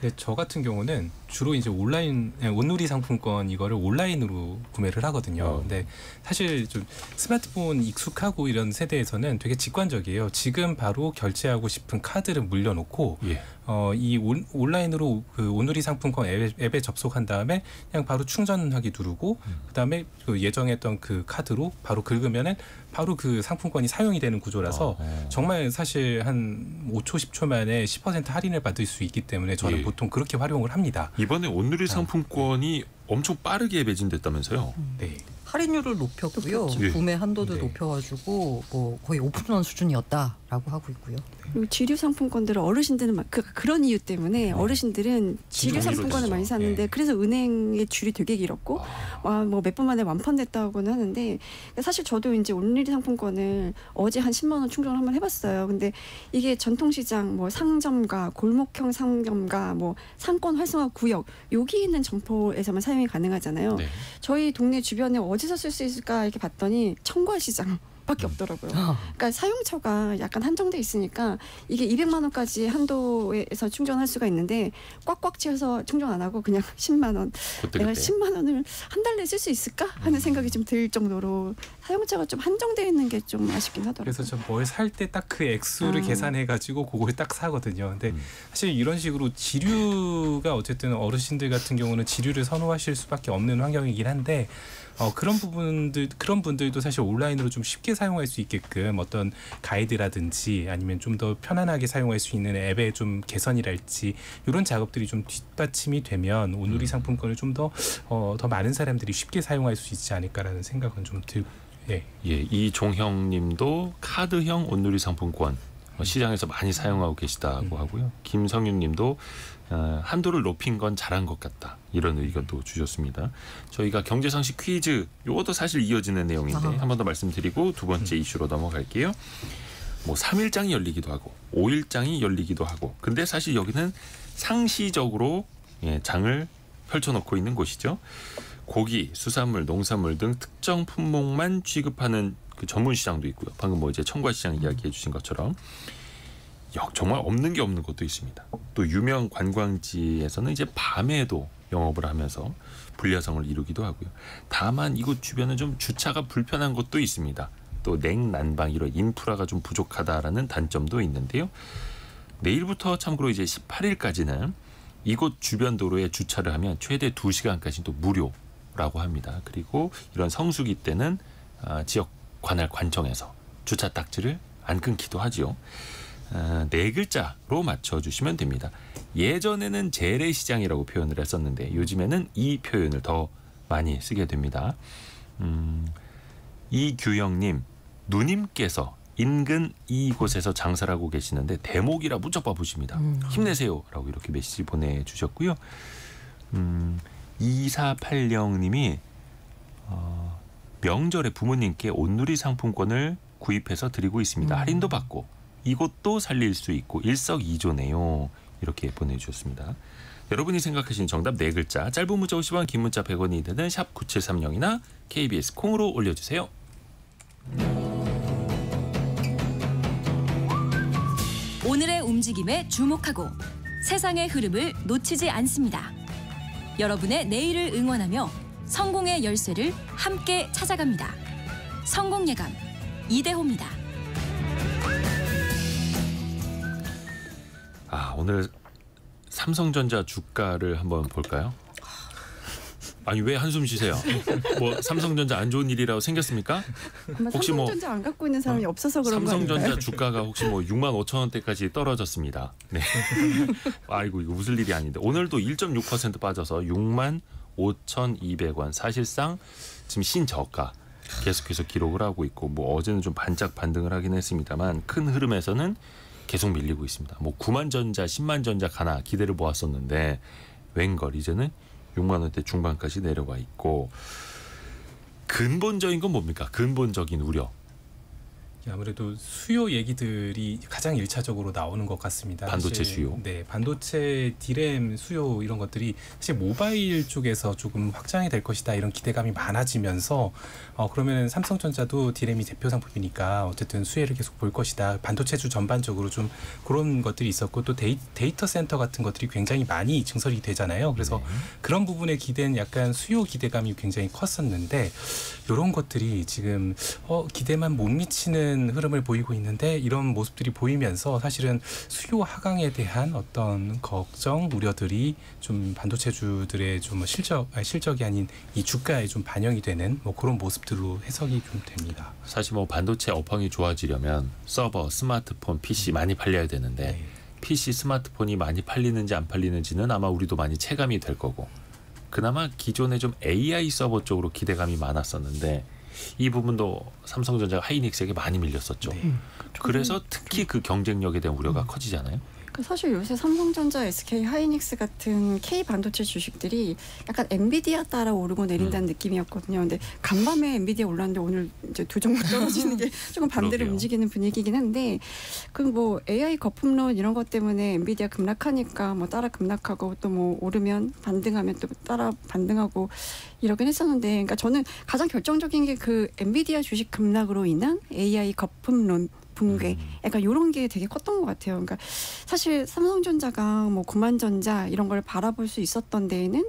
[SPEAKER 6] 근데 저 같은 경우는 주로 이제 온라인 온누리 상품권 이거를 온라인으로 구매를 하거든요. 근데 사실 좀 스마트폰 익숙하고 이런 세대에서는 되게 직관적이에요. 지금 바로 결제하고 싶은 카드를 물려놓고
[SPEAKER 2] 예.
[SPEAKER 6] 이 온라인으로 그 온누리 상품권 앱에 접속한 다음에 그냥 바로 충전하기 누르고 그다음에 그 예정했던 그 카드로 바로 긁으면은 바로 그 상품권이 사용이 되는 구조라서 정말 사실 한 5초 10초 만에 10% 할인을 받을 수 있기 때문에 저는
[SPEAKER 2] 예.
[SPEAKER 6] 보통 그렇게 활용을 합니다.
[SPEAKER 2] 이번에 온누리 상품권이 엄청 빠르게 매진됐다면서요?
[SPEAKER 6] 네.
[SPEAKER 4] 할인율을 높였고요.
[SPEAKER 2] 예.
[SPEAKER 4] 구매 한도도
[SPEAKER 6] 네.
[SPEAKER 4] 높여가지고 뭐 거의 5% 수준이었다라고 하고 있고요.
[SPEAKER 5] 그리고 지류 상품권들은 어르신들은 그런 이유 때문에 어르신들은 지류
[SPEAKER 2] 지류로
[SPEAKER 5] 상품권을
[SPEAKER 2] 되죠.
[SPEAKER 5] 많이 사는데
[SPEAKER 6] 예.
[SPEAKER 5] 그래서 은행의 줄이 되게 길었고 뭐 몇 분 만에 완판됐다고는 하는데 사실 저도 이제 온누리 상품권을 어제 한 10만 원 충전을 한번 해봤어요. 근데 이게 전통시장 뭐 상점가 골목형 상점가 뭐 상권 활성화 구역 여기 있는 점포에서만 사용이 가능하잖아요.
[SPEAKER 2] 네.
[SPEAKER 5] 저희 동네 주변에 어디서 쓸 수 있을까 이렇게 봤더니 청과시장 밖에 없더라고요. 그러니까 사용처가 약간 한정돼 있으니까 이게 200만 원까지 한도에서 충전할 수가 있는데 꽉꽉 채워서 충전 안 하고 그냥 10만 원.
[SPEAKER 2] 그때
[SPEAKER 5] 내가 10만 원을 한 달 내에 쓸 수 있을까 하는 생각이 좀 들 정도로 사용처가 좀 한정돼 있는 게 좀 아쉽긴 하더라고요.
[SPEAKER 6] 그래서 저 뭘 살 때 딱 그 액수를 계산해 가지고 그걸 딱 사거든요. 근데 사실 이런 식으로 지류가 어쨌든 어르신들 같은 경우는 지류를 선호하실 수밖에 없는 환경이긴 한데 그런 분들도 사실 온라인으로 좀 쉽게 사용할 수 있게끔 어떤 가이드라든지 아니면 좀 더 편안하게 사용할 수 있는 앱의 좀 개선이랄지 이런 작업들이 좀 뒷받침이 되면 온누리 상품권을 좀 더 많은 사람들이 쉽게 사용할 수 있지 않을까라는 생각은 좀 들고 예.
[SPEAKER 2] 예, 이종형님도 카드형 온누리 상품권 시장에서 많이 사용하고 계시다고 하고요. 김성윤님도 한도를 높인 건 잘한 것 같다 이런 의견도 주셨습니다. 저희가 경제상식 퀴즈 이것도 사실 이어지는 내용인데 한 번 더 말씀드리고 두 번째 이슈로 넘어갈게요. 뭐 3일장이 열리기도 하고 5일장이 열리기도 하고 근데 사실 여기는 상시적으로 장을 펼쳐놓고 있는 곳이죠. 고기, 수산물, 농산물 등 특정 품목만 취급하는 그 전문 시장도 있고요. 방금 뭐 이제 청과시장 이야기해 주신 것처럼 정말 없는 게 없는 것도 있습니다. 또 유명 관광지에서는 이제 밤에도 영업을 하면서 불야성을 이루기도 하고요. 다만 이곳 주변은 좀 주차가 불편한 곳도 있습니다. 또 냉난방 이런 인프라가 좀 부족하다라는 단점도 있는데요. 내일부터 참고로 이제 18일까지는 이곳 주변 도로에 주차를 하면 최대 2시간까지도 무료라고 합니다. 그리고 이런 성수기 때는 지역 관할 관청에서 주차 딱지를 안 끊기도 하지요. 네 글자로 맞춰주시면 됩니다. 예전에는 재래시장이라고 표현을 했었는데 요즘에는 이 표현을 더 많이 쓰게 됩니다. 이규영님, 누님께서 인근 이곳에서 장사를 하고 계시는데 대목이라 무척 바쁘십니다. 힘내세요 라고 이렇게 메시지 보내주셨고요. 2480님이 명절에 부모님께 온누리 상품권을 구입해서 드리고 있습니다. 할인도 받고 이것도 살릴 수 있고 일석이조네요. 이렇게 보내주셨습니다. 여러분이 생각하신 정답 4글자 짧은 문자 50원 긴 문자 100원이 되는 샵 9730이나 KBS 콩으로 올려주세요.
[SPEAKER 3] 오늘의 움직임에 주목하고 세상의 흐름을 놓치지 않습니다. 여러분의 내일을 응원하며 성공의 열쇠를 함께 찾아갑니다. 성공예감 이대호입니다.
[SPEAKER 2] 오늘 삼성전자 주가를 한번 볼까요? 아니 왜 한숨 쉬세요? 뭐 삼성전자 안 좋은 일이라고 생겼습니까?
[SPEAKER 5] 혹시 삼성전자 안 갖고 있는 사람이 없어서 그런 거 아닌가요?
[SPEAKER 2] 삼성전자 주가가 혹시 뭐 65,000원대까지 떨어졌습니다. 네. 아이고 이거 웃을 일이 아닌데 오늘도 1.6% 빠져서 65,200원. 사실상 지금 신저가 계속해서 기록을 하고 있고 뭐 어제는 좀 반짝 반등을 하긴 했습니다만 큰 흐름에서는 계속 밀리고 있습니다. 뭐 9만전자, 10만전자 가나 기대를 모았었는데 웬걸 이제는 6만 원대 중반까지 내려와 있고 근본적인 건 뭡니까? 근본적인 우려.
[SPEAKER 6] 아무래도 수요 얘기들이 가장 일차적으로 나오는 것 같습니다.
[SPEAKER 2] 반도체
[SPEAKER 6] 사실,
[SPEAKER 2] 수요.
[SPEAKER 6] 네, 반도체 디램 수요 이런 것들이 사실 모바일 쪽에서 조금 확장이 될 것이다 이런 기대감이 많아지면서 그러면 삼성전자도 디램이 대표 상품이니까 어쨌든 수혜를 계속 볼 것이다. 반도체주 전반적으로 좀 그런 것들이 있었고 또 데이터 센터 같은 것들이 굉장히 많이 증설이 되잖아요. 그래서 그런 부분에 기대는 약간 수요 기대감이 굉장히 컸었는데 이런 것들이 지금 기대만 못 미치는 흐름을 보이고 있는데 이런 모습들이 보이면서 사실은 수요 하강에 대한 어떤 걱정, 우려들이 좀 반도체주들의 좀 실적이 아닌 이 주가에 좀 반영이 되는 뭐 그런 모습들로 해석이 좀 됩니다.
[SPEAKER 2] 사실 뭐 반도체 업황이 좋아지려면 서버, 스마트폰, PC 많이 팔려야 되는데
[SPEAKER 6] 네.
[SPEAKER 2] PC, 스마트폰이 많이 팔리는지 안 팔리는지는 아마 우리도 많이 체감이 될 거고 그나마 기존에 좀 AI 서버 쪽으로 기대감이 많았었는데 이 부분도 삼성전자가 하이닉스에게 많이 밀렸었죠.
[SPEAKER 6] 네.
[SPEAKER 2] 그래서 특히 그 경쟁력에 대한 우려가 커지잖아요.
[SPEAKER 5] 사실 요새 삼성전자, SK 하이닉스 같은 K 반도체 주식들이 약간 엔비디아 따라 오르고 내린다는 느낌이었거든요. 근데 간밤에 엔비디아 올랐는데 오늘 이제 두 종목 떨어지는 게 조금 반대로
[SPEAKER 2] 그러게요.
[SPEAKER 5] 움직이는 분위기긴 한데 그 뭐 AI 거품론 이런 것 때문에 엔비디아 급락하니까 뭐 따라 급락하고 또 뭐 오르면 반등하면 또 따라 반등하고 이러긴 했었는데 그러니까 저는 가장 결정적인 게 그 엔비디아 주식 급락으로 인한 AI 거품론 붕괴 약간 이런 게 되게 컸던 것 같아요. 그러니까 사실 삼성전자가 뭐 9만전자 이런 걸 바라볼 수 있었던 데에는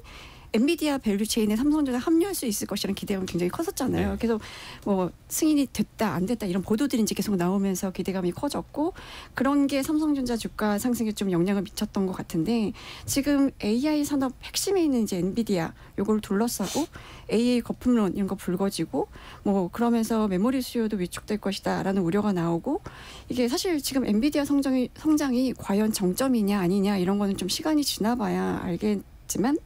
[SPEAKER 5] 엔비디아 밸류체인에 삼성전자 합류할 수 있을 것이라는 기대감이 굉장히 컸었잖아요.
[SPEAKER 2] 네.
[SPEAKER 5] 그래서 뭐 승인이 됐다 안 됐다 이런 보도들이 이제 계속 나오면서 기대감이 커졌고 그런 게 삼성전자 주가 상승에 좀 영향을 미쳤던 것 같은데 지금 AI 산업 핵심에 있는 이제 엔비디아 요걸 둘러싸고 AI 거품론 이런 거 불거지고 뭐 그러면서 메모리 수요도 위축될 것이다라는 우려가 나오고 이게 사실 지금 엔비디아 성장이 과연 정점이냐 아니냐 이런 거는 좀 시간이 지나봐야 알겠지만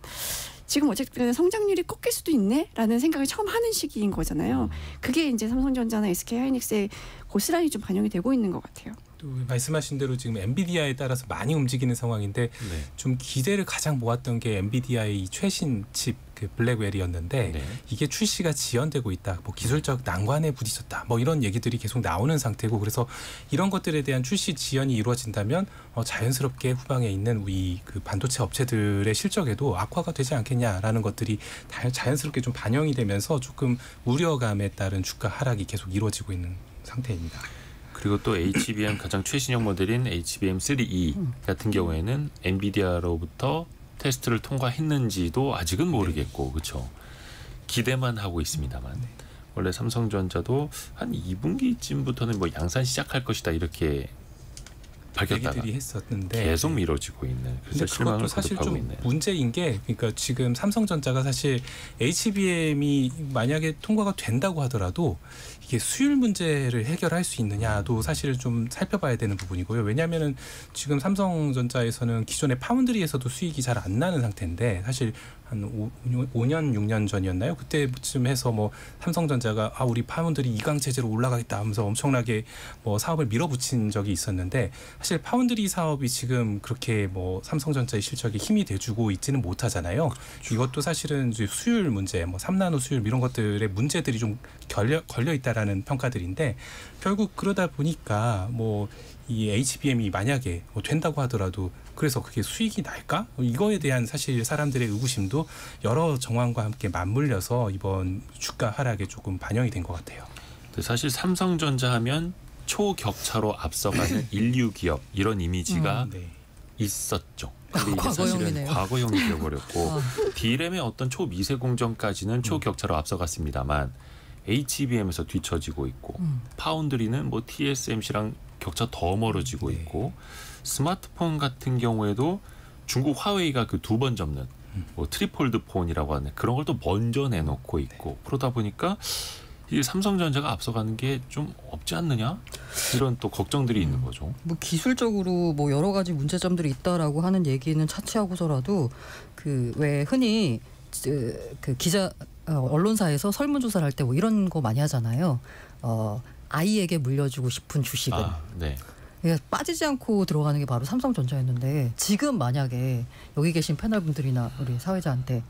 [SPEAKER 5] 지금 어쨌든 성장률이 꺾일 수도 있네라는 생각을 처음 하는 시기인 거잖아요. 그게 이제 삼성전자나 SK 하이닉스에 고스란히 좀 반영이 되고 있는 것 같아요.
[SPEAKER 6] 또 말씀하신 대로 지금 엔비디아에 따라서 많이 움직이는 상황인데
[SPEAKER 2] 네.
[SPEAKER 6] 좀 기대를 가장 모았던 게 엔비디아의 이 최신 칩 그 블랙웰이었는데
[SPEAKER 2] 네.
[SPEAKER 6] 이게 출시가 지연되고 있다. 뭐 기술적 난관에 부딪혔다. 뭐 이런 얘기들이 계속 나오는 상태고 그래서 이런 것들에 대한 출시 지연이 이루어진다면 자연스럽게 후방에 있는 우리 그 반도체 업체들의 실적에도 악화가 되지 않겠냐라는 것들이 자연스럽게 좀 반영이 되면서 조금 우려감에 따른 주가 하락이 계속 이루어지고 있는 상태입니다.
[SPEAKER 2] 그리고 또 HBM 가장 최신형 모델인 HBM3E 같은 경우에는 엔비디아로부터 테스트를 통과했는지도 아직은 모르겠고 그렇죠. 기대만 하고 있습니다만 원래 삼성전자도 한 2분기쯤부터는 뭐 양산 시작할 것이다 이렇게 밝혔다가
[SPEAKER 6] 얘기들이 했었는데
[SPEAKER 2] 계속 미뤄지고 있는 그래서
[SPEAKER 6] 근데
[SPEAKER 2] 실망을
[SPEAKER 6] 그것도 사실
[SPEAKER 2] 거듭하고
[SPEAKER 6] 좀
[SPEAKER 2] 있네요.
[SPEAKER 6] 문제인 게 그러니까 지금 삼성전자가 사실 HBM이 만약에 통과가 된다고 하더라도 이게 수율 문제를 해결할 수 있느냐도 사실 좀 살펴봐야 되는 부분이고요. 왜냐하면은 지금 삼성전자에서는 기존의 파운드리에서도 수익이 잘 안 나는 상태인데 사실 한 5년 6년 전이었나요? 그때쯤 해서 뭐 삼성전자가 우리 파운드리 2강 체제로 올라가겠다 하면서 엄청나게 뭐 사업을 밀어붙인 적이 있었는데 사실 파운드리 사업이 지금 그렇게 뭐 삼성전자의 실적에 힘이 돼주고 있지는 못하잖아요. 그렇죠. 이것도 사실은 이제 수율 문제, 뭐 3나노 수율 이런 것들의 문제들이 좀 걸려 있다라는 평가들인데 결국 그러다 보니까 뭐 이 HBM이 만약에 뭐 된다고 하더라도 그래서 그게 수익이 날까? 이거에 대한 사실 사람들의 의구심도 여러 정황과 함께 맞물려서 이번 주가 하락에 조금 반영이 된 것 같아요.
[SPEAKER 2] 사실 삼성전자 하면 초격차로 앞서가는 인류 기업 이런 이미지가
[SPEAKER 6] 네.
[SPEAKER 2] 있었죠. 근데 이게 사실은
[SPEAKER 4] 과거형이네요.
[SPEAKER 2] 과거형이 되어버렸고 D램의 어떤 초미세 공정까지는 초격차로 앞서갔습니다만 HBM에서 뒤처지고 있고 파운드리는 뭐 TSMC랑 격차 더 멀어지고 있고 스마트폰 같은 경우에도 중국 화웨이가 그 2번 접는 뭐 트리폴드 폰이라고 하는 그런 걸 또 먼저 내놓고 있고 그러다 보니까 이 삼성전자가 앞서가는 게 좀 없지 않느냐 이런 또 걱정들이 있는 거죠.
[SPEAKER 4] 뭐 기술적으로 뭐 여러 가지 문제점들이 있다라고 하는 얘기는 차치하고서라도 그 왜 흔히 그 기자 언론사에서 설문조사를 할 때 뭐 이런 거 많이 하잖아요. 아이에게 물려주고 싶은 주식은
[SPEAKER 2] 네.
[SPEAKER 4] 빠지지 않고 들어가는 게 바로 삼성전자였는데 지금 만약에 여기 계신 패널분들이나 우리 사회자한테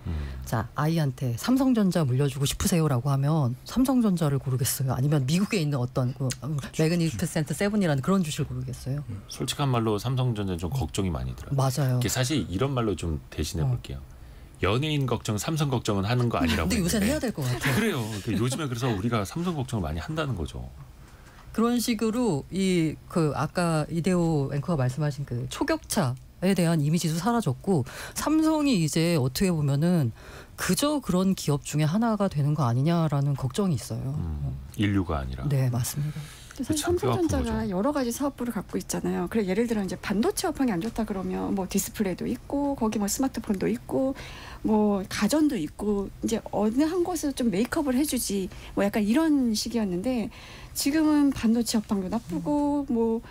[SPEAKER 4] 자 아이한테 삼성전자 물려주고 싶으세요라고 하면 삼성전자를 고르겠어요? 아니면 미국에 있는 어떤 그 매그니피센트 세븐이라는 그런 주식을 고르겠어요?
[SPEAKER 2] 솔직한 말로 삼성전자는 좀 걱정이 많이 들어요.
[SPEAKER 4] 맞아요.
[SPEAKER 2] 사실 이런 말로 좀 대신해 볼게요. 연예인 걱정, 삼성 걱정은 하는 거 아니라고.
[SPEAKER 4] 근데 요새는 해야 될 것 같아요.
[SPEAKER 2] 그래요. 요즘에 그래서 우리가 삼성 걱정을 많이 한다는 거죠.
[SPEAKER 4] 그런 식으로 그 아까 이대호 앵커가 말씀하신 그 초격차에 대한 이미지도 사라졌고 삼성이 이제 어떻게 보면은 그저 그런 기업 중에 하나가 되는 거 아니냐라는 걱정이 있어요.
[SPEAKER 2] 인류가 아니라.
[SPEAKER 4] 네, 맞습니다.
[SPEAKER 5] 사실
[SPEAKER 2] 참 뼈 아픈
[SPEAKER 5] 삼성전자가
[SPEAKER 2] 거죠.
[SPEAKER 5] 여러 가지 사업부를 갖고 있잖아요. 그래 예를 들어 이제 반도체 업황이 안 좋다 그러면 뭐 디스플레이도 있고 거기 뭐 스마트폰도 있고 뭐 가전도 있고 이제 어느 한 곳에서 좀 메이크업을 해주지 뭐 약간 이런 식이었는데 지금은 반도체 업황도 나쁘고 뭐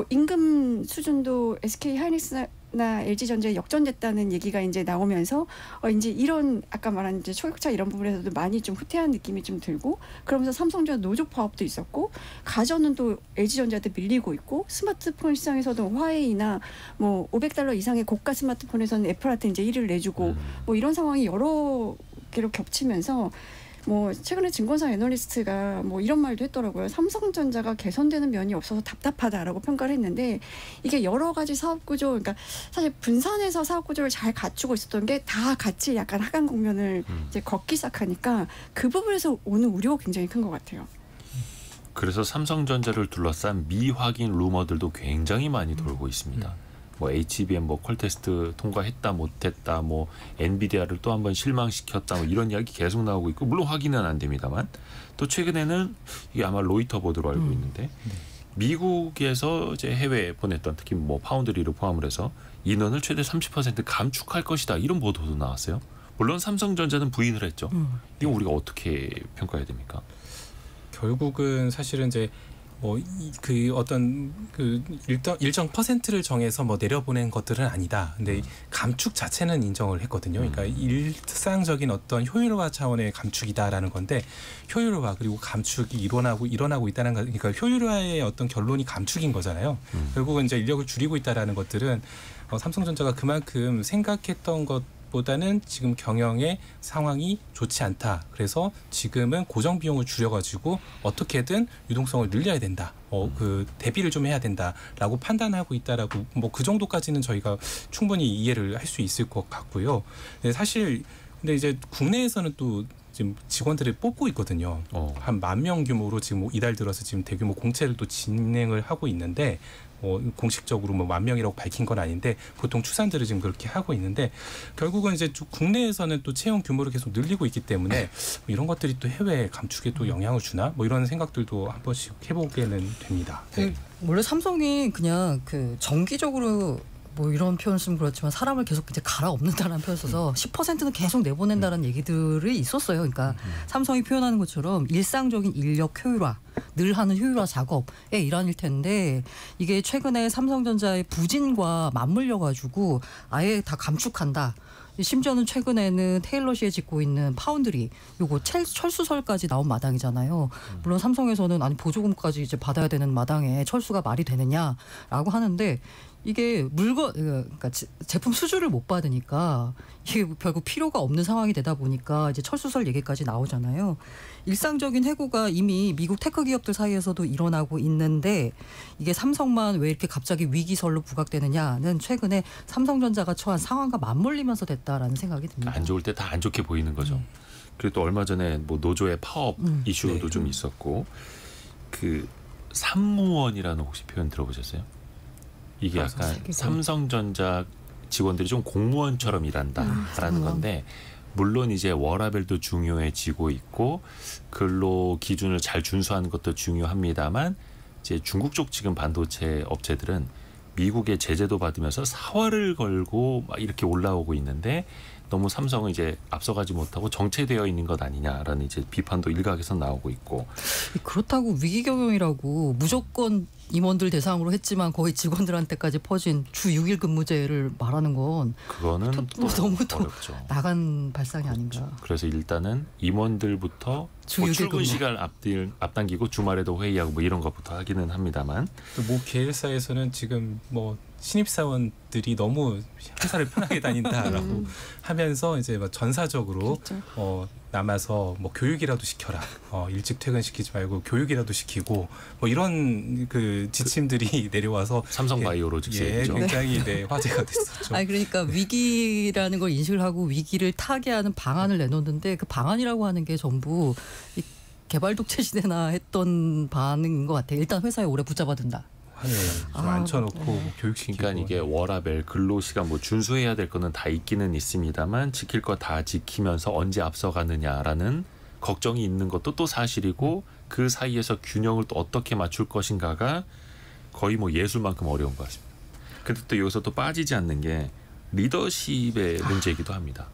[SPEAKER 5] 임금 수준도 SK 하이닉스나 LG전자에 역전됐다는 얘기가 이제 나오면서 이제 이런 아까 말한 이제 초격차 이런 부분에서도 많이 좀 후퇴한 느낌이 좀 들고 그러면서 삼성전자 노조 파업도 있었고 가전은 또 LG전자한테 밀리고 있고 스마트폰 시장에서도 화웨이나 뭐 $500 이상의 고가 스마트폰에서는 애플한테 이제 1위를 내주고 뭐 이런 상황이 여러 개로 겹치면서 뭐 최근에 증권사 애널리스트가 뭐 이런 말도 했더라고요. 삼성전자가 개선되는 면이 없어서 답답하다라고 평가를 했는데 이게 여러 가지 사업 구조, 그러니까 사실 분산해서 사업 구조를 잘 갖추고 있었던 게 다 같이 약간 하강 국면을 이제 걷기 시작하니까 그 부분에서 오는 우려가 굉장히 큰 것 같아요.
[SPEAKER 2] 그래서 삼성전자를 둘러싼 미확인 루머들도 굉장히 많이 돌고 있습니다. 뭐 HBM 뭐 퀄테스트 통과했다 못했다 뭐 엔비디아를 또 한 번 실망시켰다 뭐 이런 이야기 계속 나오고 있고 물론 확인은 안 됩니다만 또 최근에는 이게 아마 로이터 보도로 알고 있는데 미국에서 이제 해외에 보냈던 특히 뭐 파운드리를 포함을 해서 인원을 최대 30% 감축할 것이다 이런 보도도 나왔어요. 물론 삼성전자는 부인을 했죠. 이건 우리가 어떻게 평가해야 됩니까?
[SPEAKER 6] 결국은 사실은 이제 뭐 그 어떤 그 일정 퍼센트를 정해서 뭐 내려보낸 것들은 아니다. 근데 감축 자체는 인정을 했거든요. 그러니까 일상적인 어떤 효율화 차원의 감축이다라는 건데 효율화 그리고 감축이 일어나고 있다는 거, 그러니까 효율화의 어떤 결론이 감축인 거잖아요. 결국은 이제 인력을 줄이고 있다라는 것들은 삼성전자가 그만큼 생각했던 것보다는 지금 경영의 상황이 좋지 않다. 그래서 지금은 고정 비용을 줄여가지고 어떻게든 유동성을 늘려야 된다. 그 대비를 좀 해야 된다라고 판단하고 있다라고 뭐 그 정도까지는 저희가 충분히 이해를 할 수 있을 것 같고요. 네, 사실 근데 이제 국내에서는 또 지금 직원들을 뽑고 있거든요. 한 10,000명 규모로 지금 이달 들어서 지금 대규모 공채를 또 진행을 하고 있는데 공식적으로 뭐 10,000명이라고 밝힌 건 아닌데 보통 추산들을 지금 그렇게 하고 있는데 결국은 이제 국내에서는 또 채용 규모를 계속 늘리고 있기 때문에 이런 것들이 또 해외 감축에 또 영향을 주나 뭐 이런 생각들도 한 번씩 해보게는 됩니다. 네.
[SPEAKER 4] 원래 삼성이 그냥 그 정기적으로 뭐 이런 표현을 쓰면 그렇지만 사람을 계속 이제 갈아엎는다는 표현을 써서 10%는 계속 내보낸다는 얘기들이 있었어요. 그러니까 삼성이 표현하는 것처럼 일상적인 인력 효율화, 늘 하는 효율화 작업의 일환일 텐데 이게 최근에 삼성전자의 부진과 맞물려 가지고 아예 다 감축한다. 심지어는 최근에는 테일러 시에 짓고 있는 파운드리 요거 철수설까지 나온 마당이잖아요. 물론 삼성에서는 아니 보조금까지 이제 받아야 되는 마당에 철수가 말이 되느냐라고 하는데 이게 그러니까 제품 수주를 못 받으니까 이게 결국 필요가 없는 상황이 되다 보니까 이제 철수설 얘기까지 나오잖아요. 일상적인 해고가 이미 미국 테크 기업들 사이에서도 일어나고 있는데 이게 삼성만 왜 이렇게 갑자기 위기설로 부각되느냐는 최근에 삼성전자가 처한 상황과 맞물리면서 됐다라는 생각이 듭니다.
[SPEAKER 2] 안 좋을 때 다 안 좋게 보이는 거죠. 그리고 또 얼마 전에 뭐 노조의 파업 이슈도 좀 있었고 그 삼무원이라는 혹시 표현 들어보셨어요? 이게 약간 삼성전자 직원들이 좀 공무원처럼 일한다라는 건데 물론 이제 워라밸도 중요해지고 있고 근로 기준을 잘 준수하는 것도 중요합니다만 이제 중국 쪽 지금 반도체 업체들은 미국의 제재도 받으면서 사활을 걸고 막 이렇게 올라오고 있는데 너무 삼성은 이제 앞서가지 못하고 정체되어 있는 것 아니냐라는 이제 비판도 일각에서 나오고 있고
[SPEAKER 4] 그렇다고 위기 경영이라고 무조건 임원들 대상으로 했지만 거의 직원들한테까지 퍼진 주 6일 근무제를 말하는 건
[SPEAKER 2] 그거는
[SPEAKER 4] 또 너무 또
[SPEAKER 2] 어렵죠.
[SPEAKER 4] 나간 발상이 아닌가.
[SPEAKER 2] 그래서 일단은 임원들부터 뭐 출근 시간 앞당기고 주말에도 회의하고 뭐 이런 것부터 하기는 합니다만
[SPEAKER 6] 또 모 계열사에서는 지금 뭐 신입사원들이 너무 회사를 편하게 다닌다라고 하면서 이제 뭐 전사적으로
[SPEAKER 5] 그렇죠.
[SPEAKER 6] 남아서 뭐 교육이라도 시켜라. 일찍 퇴근시키지 말고 교육이라도 시키고 뭐 이런 그 지침들이 내려와서
[SPEAKER 2] 삼성바이오로직스죠.
[SPEAKER 6] 굉장히 화제가 됐었죠.
[SPEAKER 4] 아니 그러니까 위기라는 걸 인식을 하고 위기를 타개하는 방안을 내놓는데 그 방안이라고 하는 게 전부 이 개발 독재 시대나 했던 반응인 것 같아요. 일단 회사에 오래 붙잡아둔다.
[SPEAKER 6] 좀 앉혀놓고 뭐 교육시키고.
[SPEAKER 2] 그러니까 이게 워라밸, 근로시간 뭐 준수해야 될 거는 다 있기는 있습니다만 지킬 거 다 지키면서 언제 앞서가느냐라는 걱정이 있는 것도 또 사실이고 그 사이에서 균형을 또 어떻게 맞출 것인가가 거의 뭐 예술만큼 어려운 것 같습니다. 근데 또 여기서 또 빠지지 않는 게 리더십의 문제이기도 합니다.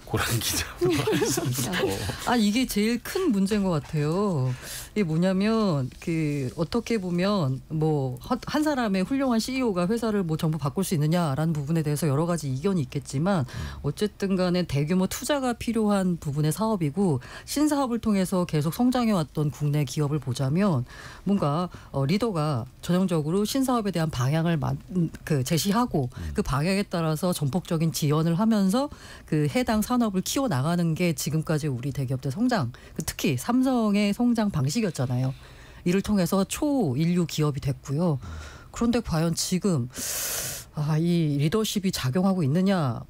[SPEAKER 2] 고란 기자부터.
[SPEAKER 4] 이게 제일 큰 문제인 것 같아요. 이게 뭐냐면 그 어떻게 보면 뭐 한 사람의 훌륭한 CEO가 회사를 뭐 전부 바꿀 수 있느냐라는 부분에 대해서 여러 가지 이견이 있겠지만 어쨌든 간에 대규모 투자가 필요한 부분의 사업이고 신사업을 통해서 계속 성장해왔던 국내 기업을 보자면 뭔가 리더가 전형적으로 신사업에 대한 방향을 제시하고 그 방향에 따라서 전폭적인 지원을 하면서 그 해당 산업을 키워나가는 게 지금까지 우리 대기업들 성장, 특히 삼성의 성장 방식이었잖아요. 이를 통해서 초인류 기업이 됐고요. 그런데 과연 지금 이 리더십이 작용하고 있느냐라는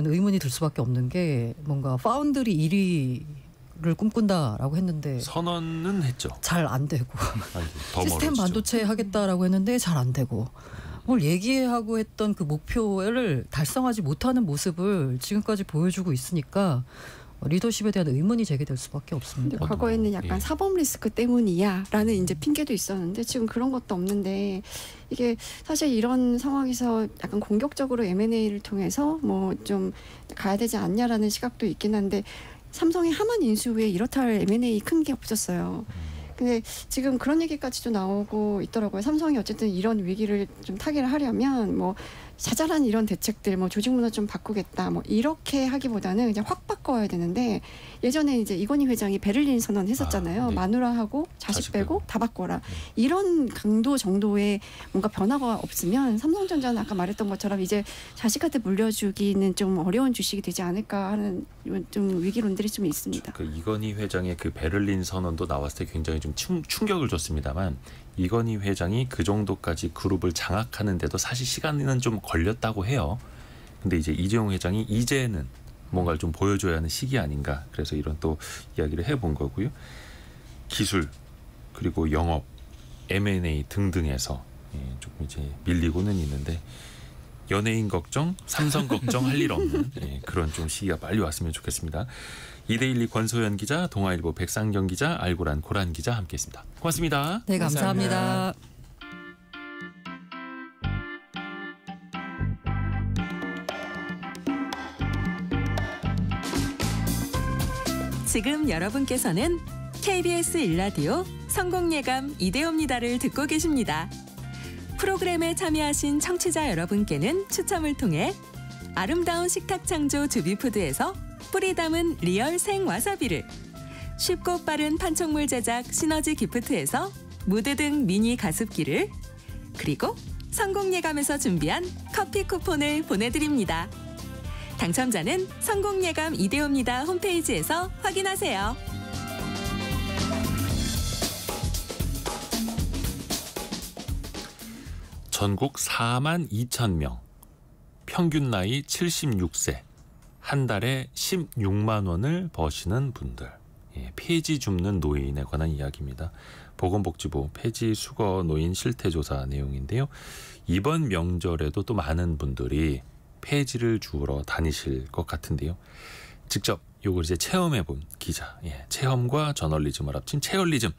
[SPEAKER 4] 의문이 들 수밖에 없는 게 뭔가 파운드리 1위를 꿈꾼다라고 했는데
[SPEAKER 2] 선언은 했죠.
[SPEAKER 4] 잘 안 되고 시스템 반도체 하겠다라고 했는데 잘 안 되고 뭘 얘기하고 했던 그 목표를 달성하지 못하는 모습을 지금까지 보여주고 있으니까 리더십에 대한 의문이 제기될 수밖에 없습니다.
[SPEAKER 5] 과거에는 약간 사법 리스크 때문이야라는 이제 핑계도 있었는데 지금 그런 것도 없는데 이게 사실 이런 상황에서 약간 공격적으로 M&A를 통해서 뭐 좀 가야 되지 않냐라는 시각도 있긴 한데 삼성의 하만 인수 후에 이렇다 할 M&A 큰 게 없었어요. 근데 지금 그런 얘기까지도 나오고 있더라고요. 삼성이 어쨌든 이런 위기를 좀 타개를 하려면 뭐 자잘한 이런 대책들, 뭐 조직 문화 좀 바꾸겠다, 뭐 이렇게 하기보다는 그냥 확 바꿔야 되는데 예전에 이제 이건희 회장이 베를린 선언 했었잖아요.
[SPEAKER 2] 네.
[SPEAKER 5] 마누라하고 자식 빼고 다 바꿔라. 이런 강도 정도의 뭔가 변화가 없으면 삼성전자는 아까 말했던 것처럼 이제 자식한테 물려주기는 좀 어려운 주식이 되지 않을까 하는 좀 위기론들이 좀 있습니다.
[SPEAKER 2] 그 이건희 회장의 그 베를린 선언도 나왔을 때 굉장히 좀 충격을 줬습니다만 이건희 회장이 그 정도까지 그룹을 장악하는데도 사실 시간은 좀 걸렸다고 해요. 근데 이제 이재용 회장이 이제는 뭔가를 좀 보여줘야 하는 시기 아닌가. 그래서 이런 또 이야기를 해본 거고요. 기술 그리고 영업, M&A 등등에서 조금 이제 밀리고는 있는데 연예인 걱정, 삼성 걱정 할 일 없는 그런 좀 시기가 빨리 왔으면 좋겠습니다. 이데일리 권소연 기자, 동아일보 백상경 기자, 알고란 고란 기자 함께했습니다. 고맙습니다.
[SPEAKER 4] 네, 감사합니다.
[SPEAKER 7] 지금 여러분께서는 KBS 1라디오 성공예감 이대호입니다를 듣고 계십니다. 프로그램에 참여하신 청취자 여러분께는 추첨을 통해 아름다운 식탁 창조 주비푸드에서 뿌리 담은 리얼 생 와사비를, 쉽고 빠른 판촉물 제작 시너지 기프트에서 무드 등 미니 가습기를, 그리고 성공예감에서 준비한 커피 쿠폰을 보내드립니다. 당첨자는 성공예감 이데오입니다 홈페이지에서 확인하세요.
[SPEAKER 2] 전국 4만 2천 명, 평균 나이 76세, 한 달에 16만 원을 버시는 분들. 폐지 줍는 노인에 관한 이야기입니다. 보건복지부 폐지 수거 노인 실태조사 내용인데요. 이번 명절에도 또 많은 분들이 폐지를 주우러 다니실 것 같은데요. 직접 요걸 이제 체험해본 기자, 체험과 저널리즘을 합친 체얼리즘,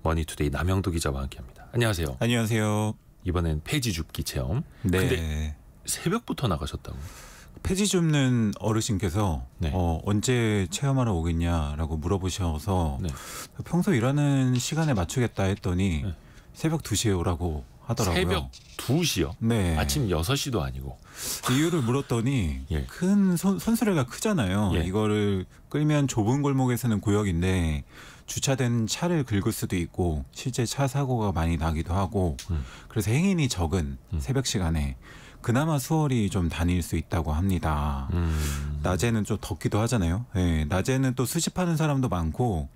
[SPEAKER 2] 머니투데이 남영도 기자와 함께합니다. 안녕하세요.
[SPEAKER 8] 안녕하세요.
[SPEAKER 2] 이번엔 폐지 줍기 체험.
[SPEAKER 8] 네.
[SPEAKER 2] 근데 새벽부터 나가셨다고?
[SPEAKER 8] 폐지 줍는 어르신께서
[SPEAKER 2] 네.
[SPEAKER 8] 언제 체험하러 오겠냐라고 물어보셔서
[SPEAKER 2] 네.
[SPEAKER 8] 평소 일하는 시간에 맞추겠다 했더니
[SPEAKER 2] 네.
[SPEAKER 8] 새벽 2시에 오라고 하더라고요.
[SPEAKER 2] 새벽 2시요?
[SPEAKER 8] 네.
[SPEAKER 2] 아침 6시도 아니고.
[SPEAKER 8] 이유를 물었더니
[SPEAKER 2] 예.
[SPEAKER 8] 큰 손수레가 크잖아요.
[SPEAKER 2] 예.
[SPEAKER 8] 이거를 끌면 좁은 골목에서는 구역인데 주차된 차를 긁을 수도 있고 실제 차 사고가 많이 나기도 하고 그래서 행인이 적은 새벽 시간에 그나마 수월히 좀 다닐 수 있다고 합니다. 낮에는 좀 덥기도 하잖아요. 네, 낮에는 또 수집하는 사람도 많고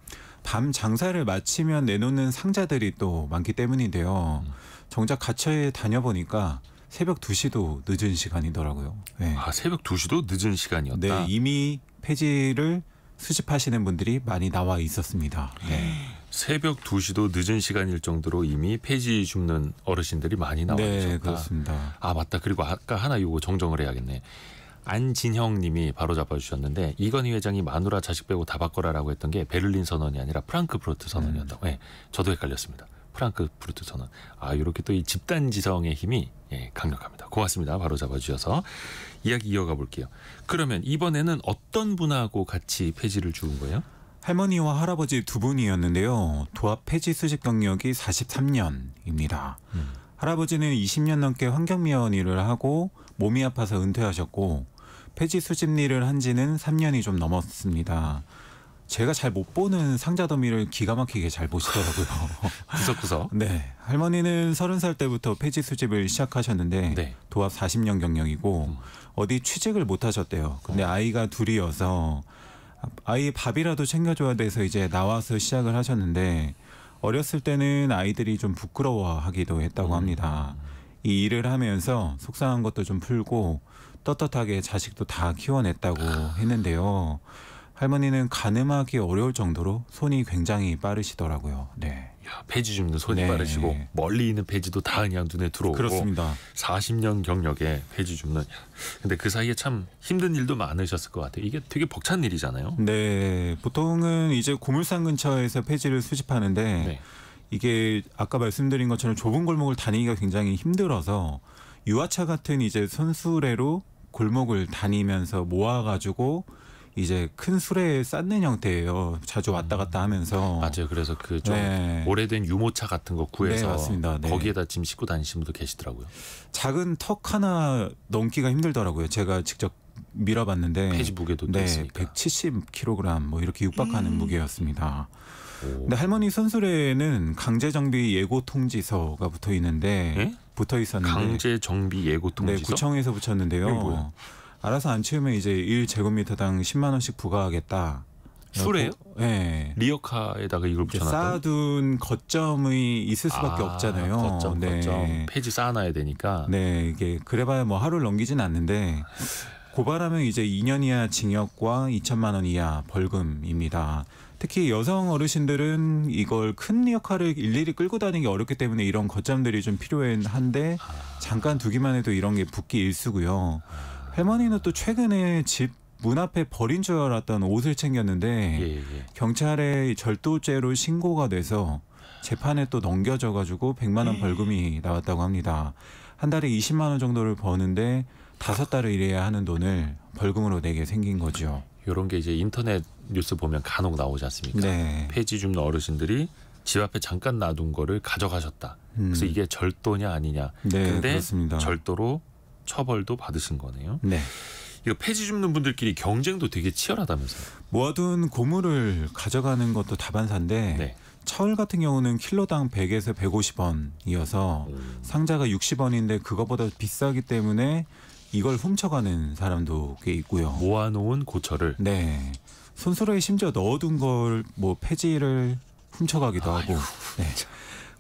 [SPEAKER 8] 밤 장사를 마치면 내놓는 상자들이 또 많기 때문인데요. 정작 갇혀에 다녀보니까 새벽 2시도 늦은 시간이더라고요. 네.
[SPEAKER 2] 아, 새벽 2시도 늦은 시간이었다?
[SPEAKER 8] 네, 이미 폐지를 수집하시는 분들이 많이 나와 있었습니다. 네.
[SPEAKER 2] 새벽 2시도 늦은 시간일 정도로 이미 폐지 줍는 어르신들이 많이 나와
[SPEAKER 8] 네,
[SPEAKER 2] 계셨다.
[SPEAKER 8] 그렇습니다.
[SPEAKER 2] 아, 맞다. 그리고 아까 하나 요거 정정을 해야겠네. 안진형 님이 바로 잡아주셨는데 이건희 회장이 마누라 자식 빼고 다 바꿔라라고 했던 게 베를린 선언이 아니라 프랑크푸르트 선언이었다고. 네, 저도 헷갈렸습니다. 프랑크푸르트 선언. 아, 이렇게 또 이 집단 지성의 힘이 강력합니다. 고맙습니다. 바로 잡아주셔서 이야기 이어가 볼게요. 그러면 이번에는 어떤 분하고 같이 폐지를 주운 거예요?
[SPEAKER 8] 할머니와 할아버지 두 분이었는데요. 도합 폐지 수집 경력이 43년입니다. 할아버지는 20년 넘게 환경미화원 일을 하고 몸이 아파서 은퇴하셨고 폐지 수집 일을 한 지는 3년이 좀 넘었습니다. 제가 잘 못 보는 상자 더미를 기가 막히게 잘 보시더라고요.
[SPEAKER 2] 구석구석.
[SPEAKER 8] 네, 할머니는 30살 때부터 폐지 수집을 시작하셨는데
[SPEAKER 2] 네.
[SPEAKER 8] 도합 40년 경력이고 어디 취직을 못 하셨대요. 근데 아이가 둘이어서 아이 밥이라도 챙겨줘야 돼서 이제 나와서 시작을 하셨는데 어렸을 때는 아이들이 좀 부끄러워하기도 했다고 합니다. 이 일을 하면서 속상한 것도 좀 풀고 떳떳하게 자식도 다 키워냈다고 했는데요. 할머니는 가늠하기 어려울 정도로 손이 굉장히 빠르시더라고요. 네.
[SPEAKER 2] 야, 폐지 줍는 손이
[SPEAKER 8] 네.
[SPEAKER 2] 빠르시고 멀리 있는 폐지도 다 그냥 눈에 들어오고
[SPEAKER 8] 그렇습니다.
[SPEAKER 2] 40년 경력에 폐지 줍는. 근데 그 사이에 참 힘든 일도 많으셨을 것 같아요. 이게 되게 벅찬 일이잖아요.
[SPEAKER 8] 네, 보통은 이제 고물상 근처에서 폐지를 수집하는데
[SPEAKER 2] 네.
[SPEAKER 8] 이게 아까 말씀드린 것처럼 좁은 골목을 다니기가 굉장히 힘들어서 유아차 같은 이제 손수레로 골목을 다니면서 모아가지고 이제 큰 수레에 쌓는 형태예요. 자주 왔다 갔다 하면서.
[SPEAKER 2] 맞아요. 그래서 그 좀
[SPEAKER 8] 네.
[SPEAKER 2] 오래된 유모차 같은 거 구해서
[SPEAKER 8] 네, 맞습니다. 네.
[SPEAKER 2] 거기에다 짐 싣고 다니시는 분도 계시더라고요.
[SPEAKER 8] 작은 턱 하나 넘기가 힘들더라고요. 제가 직접 밀어봤는데
[SPEAKER 2] 폐지 무게도 또
[SPEAKER 8] 네,
[SPEAKER 2] 있으니까.
[SPEAKER 8] 170kg 뭐 이렇게 육박하는 무게였습니다. 근데 할머니 손수레에는 강제 정비 예고 통지서가 붙어 있는데
[SPEAKER 2] 예?
[SPEAKER 8] 붙어 있었는데
[SPEAKER 2] 강제 정비 예고 통지서.
[SPEAKER 8] 네, 구청에서 붙였는데요.
[SPEAKER 2] 이게 뭐예요?
[SPEAKER 8] 알아서 안 치우면 이제 1제곱미터당 10만 원씩 부과하겠다.
[SPEAKER 2] 수레요?
[SPEAKER 8] 네.
[SPEAKER 2] 리어카에다가 이걸
[SPEAKER 8] 이제
[SPEAKER 2] 붙여놨다.
[SPEAKER 8] 쌓아둔 거점이 있을 수밖에 없잖아요.
[SPEAKER 2] 거점.
[SPEAKER 8] 네.
[SPEAKER 2] 폐지 쌓아놔야 되니까.
[SPEAKER 8] 네, 이게 그래봐야 뭐 하루를 넘기진 않는데 고발하면 이제 2년 이하 징역과 2천만 원 이하 벌금입니다. 특히 여성 어르신들은 이걸 큰 리어카를 일일이 끌고 다니기 어렵기 때문에 이런 거점들이 좀 필요한데 잠깐 두기만 해도 이런 게 붙기 일쑤고요. 할머니는 또 최근에 집 문 앞에 버린 줄 알았던 옷을 챙겼는데
[SPEAKER 2] 예.
[SPEAKER 8] 경찰에 절도죄로 신고가 돼서 재판에 또 넘겨져가지고 100만 원 벌금이 나왔다고 합니다. 한 달에 20만 원 정도를 버는데 5달을 일해야 하는 돈을 벌금으로 내게 생긴 거죠.
[SPEAKER 2] 이런 게 이제 인터넷 뉴스 보면 간혹 나오지 않습니까?
[SPEAKER 8] 네.
[SPEAKER 2] 폐지 줍는 어르신들이 집 앞에 잠깐 놔둔 거를 가져가셨다. 그래서 이게 절도냐 아니냐.
[SPEAKER 8] 네,
[SPEAKER 2] 근데
[SPEAKER 8] 그렇습니다.
[SPEAKER 2] 절도로 처벌도 받으신 거네요.
[SPEAKER 8] 네.
[SPEAKER 2] 이거 폐지 줍는 분들끼리 경쟁도 되게 치열하다면서요.
[SPEAKER 8] 모아둔 고물을 가져가는 것도 다반사인데
[SPEAKER 2] 네.
[SPEAKER 8] 철 같은 경우는 킬로당 100에서 150원이어서 상자가 60원인데 그거보다 비싸기 때문에 이걸 훔쳐가는 사람도 꽤 있고요.
[SPEAKER 2] 모아놓은 고철을.
[SPEAKER 8] 네. 손수레에 심지어 넣어둔 걸 뭐 폐지를 훔쳐가기도 하고. 네.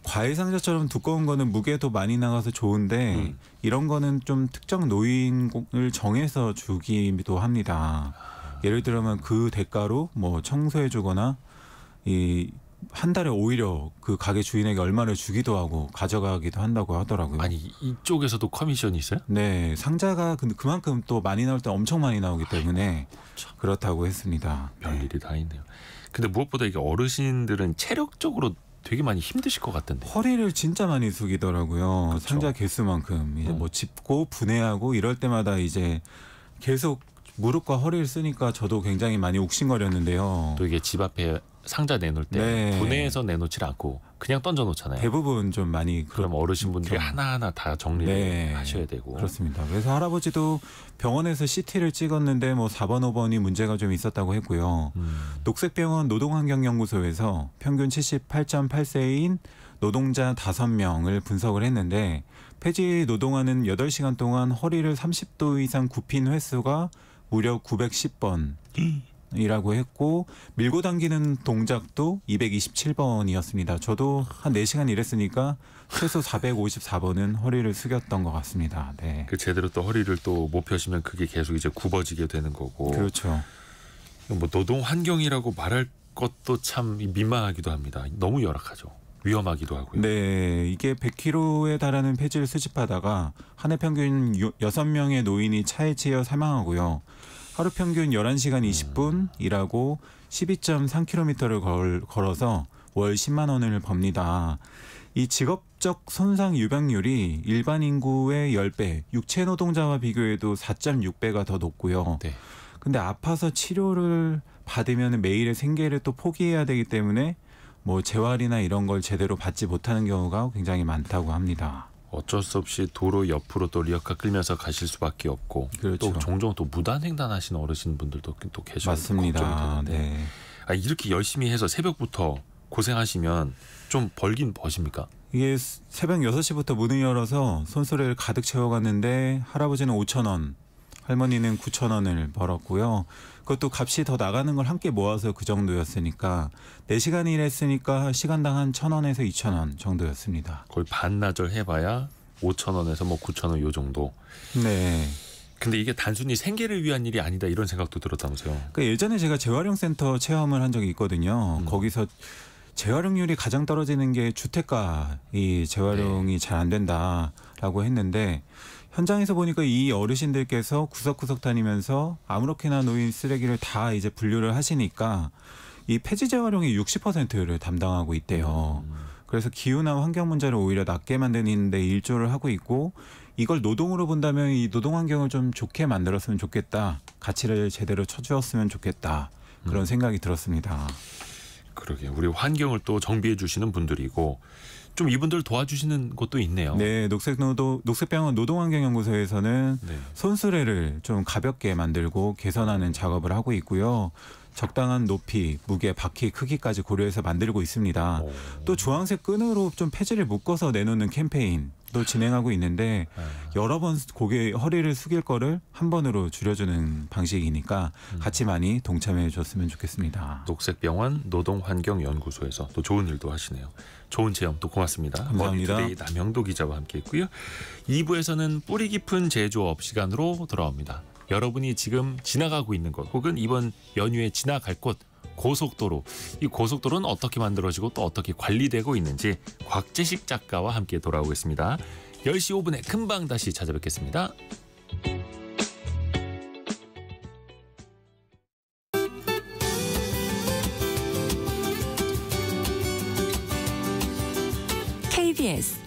[SPEAKER 8] 과일 상자처럼 두꺼운 거는 무게도 많이 나가서 좋은데 이런 거는 좀 특정 노인을 정해서 주기도 합니다. 예를 들면 그 대가로 뭐 청소해주거나 이 한 달에 오히려 그 가게 주인에게 얼마를 주기도 하고 가져가기도 한다고 하더라고요.
[SPEAKER 2] 아니 이쪽에서도 커미션이 있어요?
[SPEAKER 8] 네, 상자가 그만큼 또 많이 나올 때 엄청 많이 나오기 때문에 그렇다고 했습니다.
[SPEAKER 2] 별일이 다 있네요. 근데 무엇보다 이게 어르신들은 체력적으로 되게 많이 힘드실 것 같던데.
[SPEAKER 8] 허리를 진짜 많이 숙이더라고요.
[SPEAKER 2] 그쵸.
[SPEAKER 8] 상자 개수만큼 이제 뭐 짚고 분해하고 이럴 때마다 이제 계속 무릎과 허리를 쓰니까 저도 굉장히 많이 욱신거렸는데요.
[SPEAKER 2] 또 이게 집 앞에 상자 내놓을 때
[SPEAKER 8] 네.
[SPEAKER 2] 분해해서 내놓질 않고 그냥 던져 놓잖아요.
[SPEAKER 8] 대부분 좀 많이
[SPEAKER 2] 그럼 어르신분들이
[SPEAKER 8] 그렇죠.
[SPEAKER 2] 하나하나 다 정리를
[SPEAKER 8] 네.
[SPEAKER 2] 하셔야 되고.
[SPEAKER 8] 그렇습니다. 그래서 할아버지도 병원에서 CT를 찍었는데 뭐 4번, 5번이 문제가 좀 있었다고 했고요. 녹색병원 노동환경연구소에서 평균 78.8세인 노동자 5명을 분석을 했는데 폐지 노동하는 8시간 동안 허리를 30도 이상 굽힌 횟수가 무려 910번이라고 했고 밀고 당기는 동작도 227번이었습니다. 저도 한 4시간 일했으니까 최소 454번은 허리를 숙였던 것 같습니다. 네.
[SPEAKER 2] 그 제대로 또 허리를 또 못 펴시면 그게 계속 이제 굽어지게 되는 거고.
[SPEAKER 8] 그렇죠.
[SPEAKER 2] 뭐 노동 환경이라고 말할 것도 참 민망하기도 합니다. 너무 열악하죠. 위험하기도 하고요.
[SPEAKER 8] 네, 이게 100kg에 달하는 폐지를 수집하다가 한 해 평균 6명의 노인이 차에 치여 사망하고요. 하루 평균 11시간 20분 일하고 12.3km를 걸어서 월 10만 원을 법니다. 이 직업적 손상 유병률이 일반 인구의 10배, 육체 노동자와 비교해도 4.6배가 더 높고요.
[SPEAKER 2] 네.
[SPEAKER 8] 근데 아파서 치료를 받으면 매일의 생계를 또 포기해야 되기 때문에 뭐 재활이나 이런 걸 제대로 받지 못하는 경우가 굉장히 많다고 합니다.
[SPEAKER 2] 어쩔 수 없이 도로 옆으로 또 리어카 끌면서 가실 수밖에 없고
[SPEAKER 8] 그렇죠.
[SPEAKER 2] 또 종종 또 무단횡단하시는 어르신분들도 또 계셔서
[SPEAKER 8] 맞습니다.
[SPEAKER 2] 걱정이 되는데
[SPEAKER 8] 네.
[SPEAKER 2] 아, 이렇게 열심히 해서 새벽부터 고생하시면 좀 벌긴 버십니까?
[SPEAKER 8] 이게 새벽 6시부터 문을 열어서 손수레를 가득 채워갔는데 할아버지는 5,000원, 할머니는 9,000원을 벌었고요. 그것도 값이 더 나가는 걸 함께 모아서 그 정도였으니까 4시간 일했으니까 시간당 한 1,000원에서 2,000원 정도였습니다.
[SPEAKER 2] 거의 반나절 해봐야 5,000원에서 뭐 9,000원 요 정도.
[SPEAKER 8] 네.
[SPEAKER 2] 근데 이게 단순히 생계를 위한 일이 아니다 이런 생각도 들었다면서요.
[SPEAKER 8] 그러니까 예전에 제가 재활용센터 체험을 한 적이 있거든요. 거기서 재활용률이 가장 떨어지는 게 주택가 이 재활용이 잘 안 된다라고 했는데 현장에서 보니까 이 어르신들께서 구석구석 다니면서 아무렇게나 놓인 쓰레기를 다 이제 분류를 하시니까 이 폐지 재활용의 60%를 담당하고 있대요. 그래서 기후나 환경 문제를 오히려 낮게 만드는 데 일조를 하고 있고 이걸 노동으로 본다면 이 노동 환경을 좀 좋게 만들었으면 좋겠다. 가치를 제대로 쳐주었으면 좋겠다. 그런 생각이 들었습니다.
[SPEAKER 2] 그러게 우리 환경을 또 정비해 주시는 분들이고 좀 이분들 도와주시는 곳도 있네요.
[SPEAKER 8] 네, 녹색병원 노동환경연구소에서는
[SPEAKER 2] 네.
[SPEAKER 8] 손수레를 좀 가볍게 만들고 개선하는 작업을 하고 있고요. 적당한 높이, 무게, 바퀴 크기까지 고려해서 만들고 있습니다. 또 주황색 끈으로 좀 폐지를 묶어서 내놓는 캠페인도 진행하고 있는데 여러 번 고개 허리를 숙일 거를 한 번으로 줄여주는 방식이니까 같이 많이 동참해 줬으면 좋겠습니다.
[SPEAKER 2] 녹색병원 노동환경연구소에서 또 좋은 일도 하시네요. 좋은 체험 또 고맙습니다.
[SPEAKER 8] 감사합니다.
[SPEAKER 2] 머니투데이 남영도 기자와 함께했고요. 2부에서는 뿌리 깊은 제조업 시간으로 돌아옵니다. 여러분이 지금 지나가고 있는 곳 혹은 이번 연휴에 지나갈 곳 고속도로 이 고속도로는 어떻게 만들어지고 또 어떻게 관리되고 있는지 곽재식 작가와 함께 돌아오겠습니다. 10시 5분에 금방 다시 찾아뵙겠습니다.
[SPEAKER 7] KBS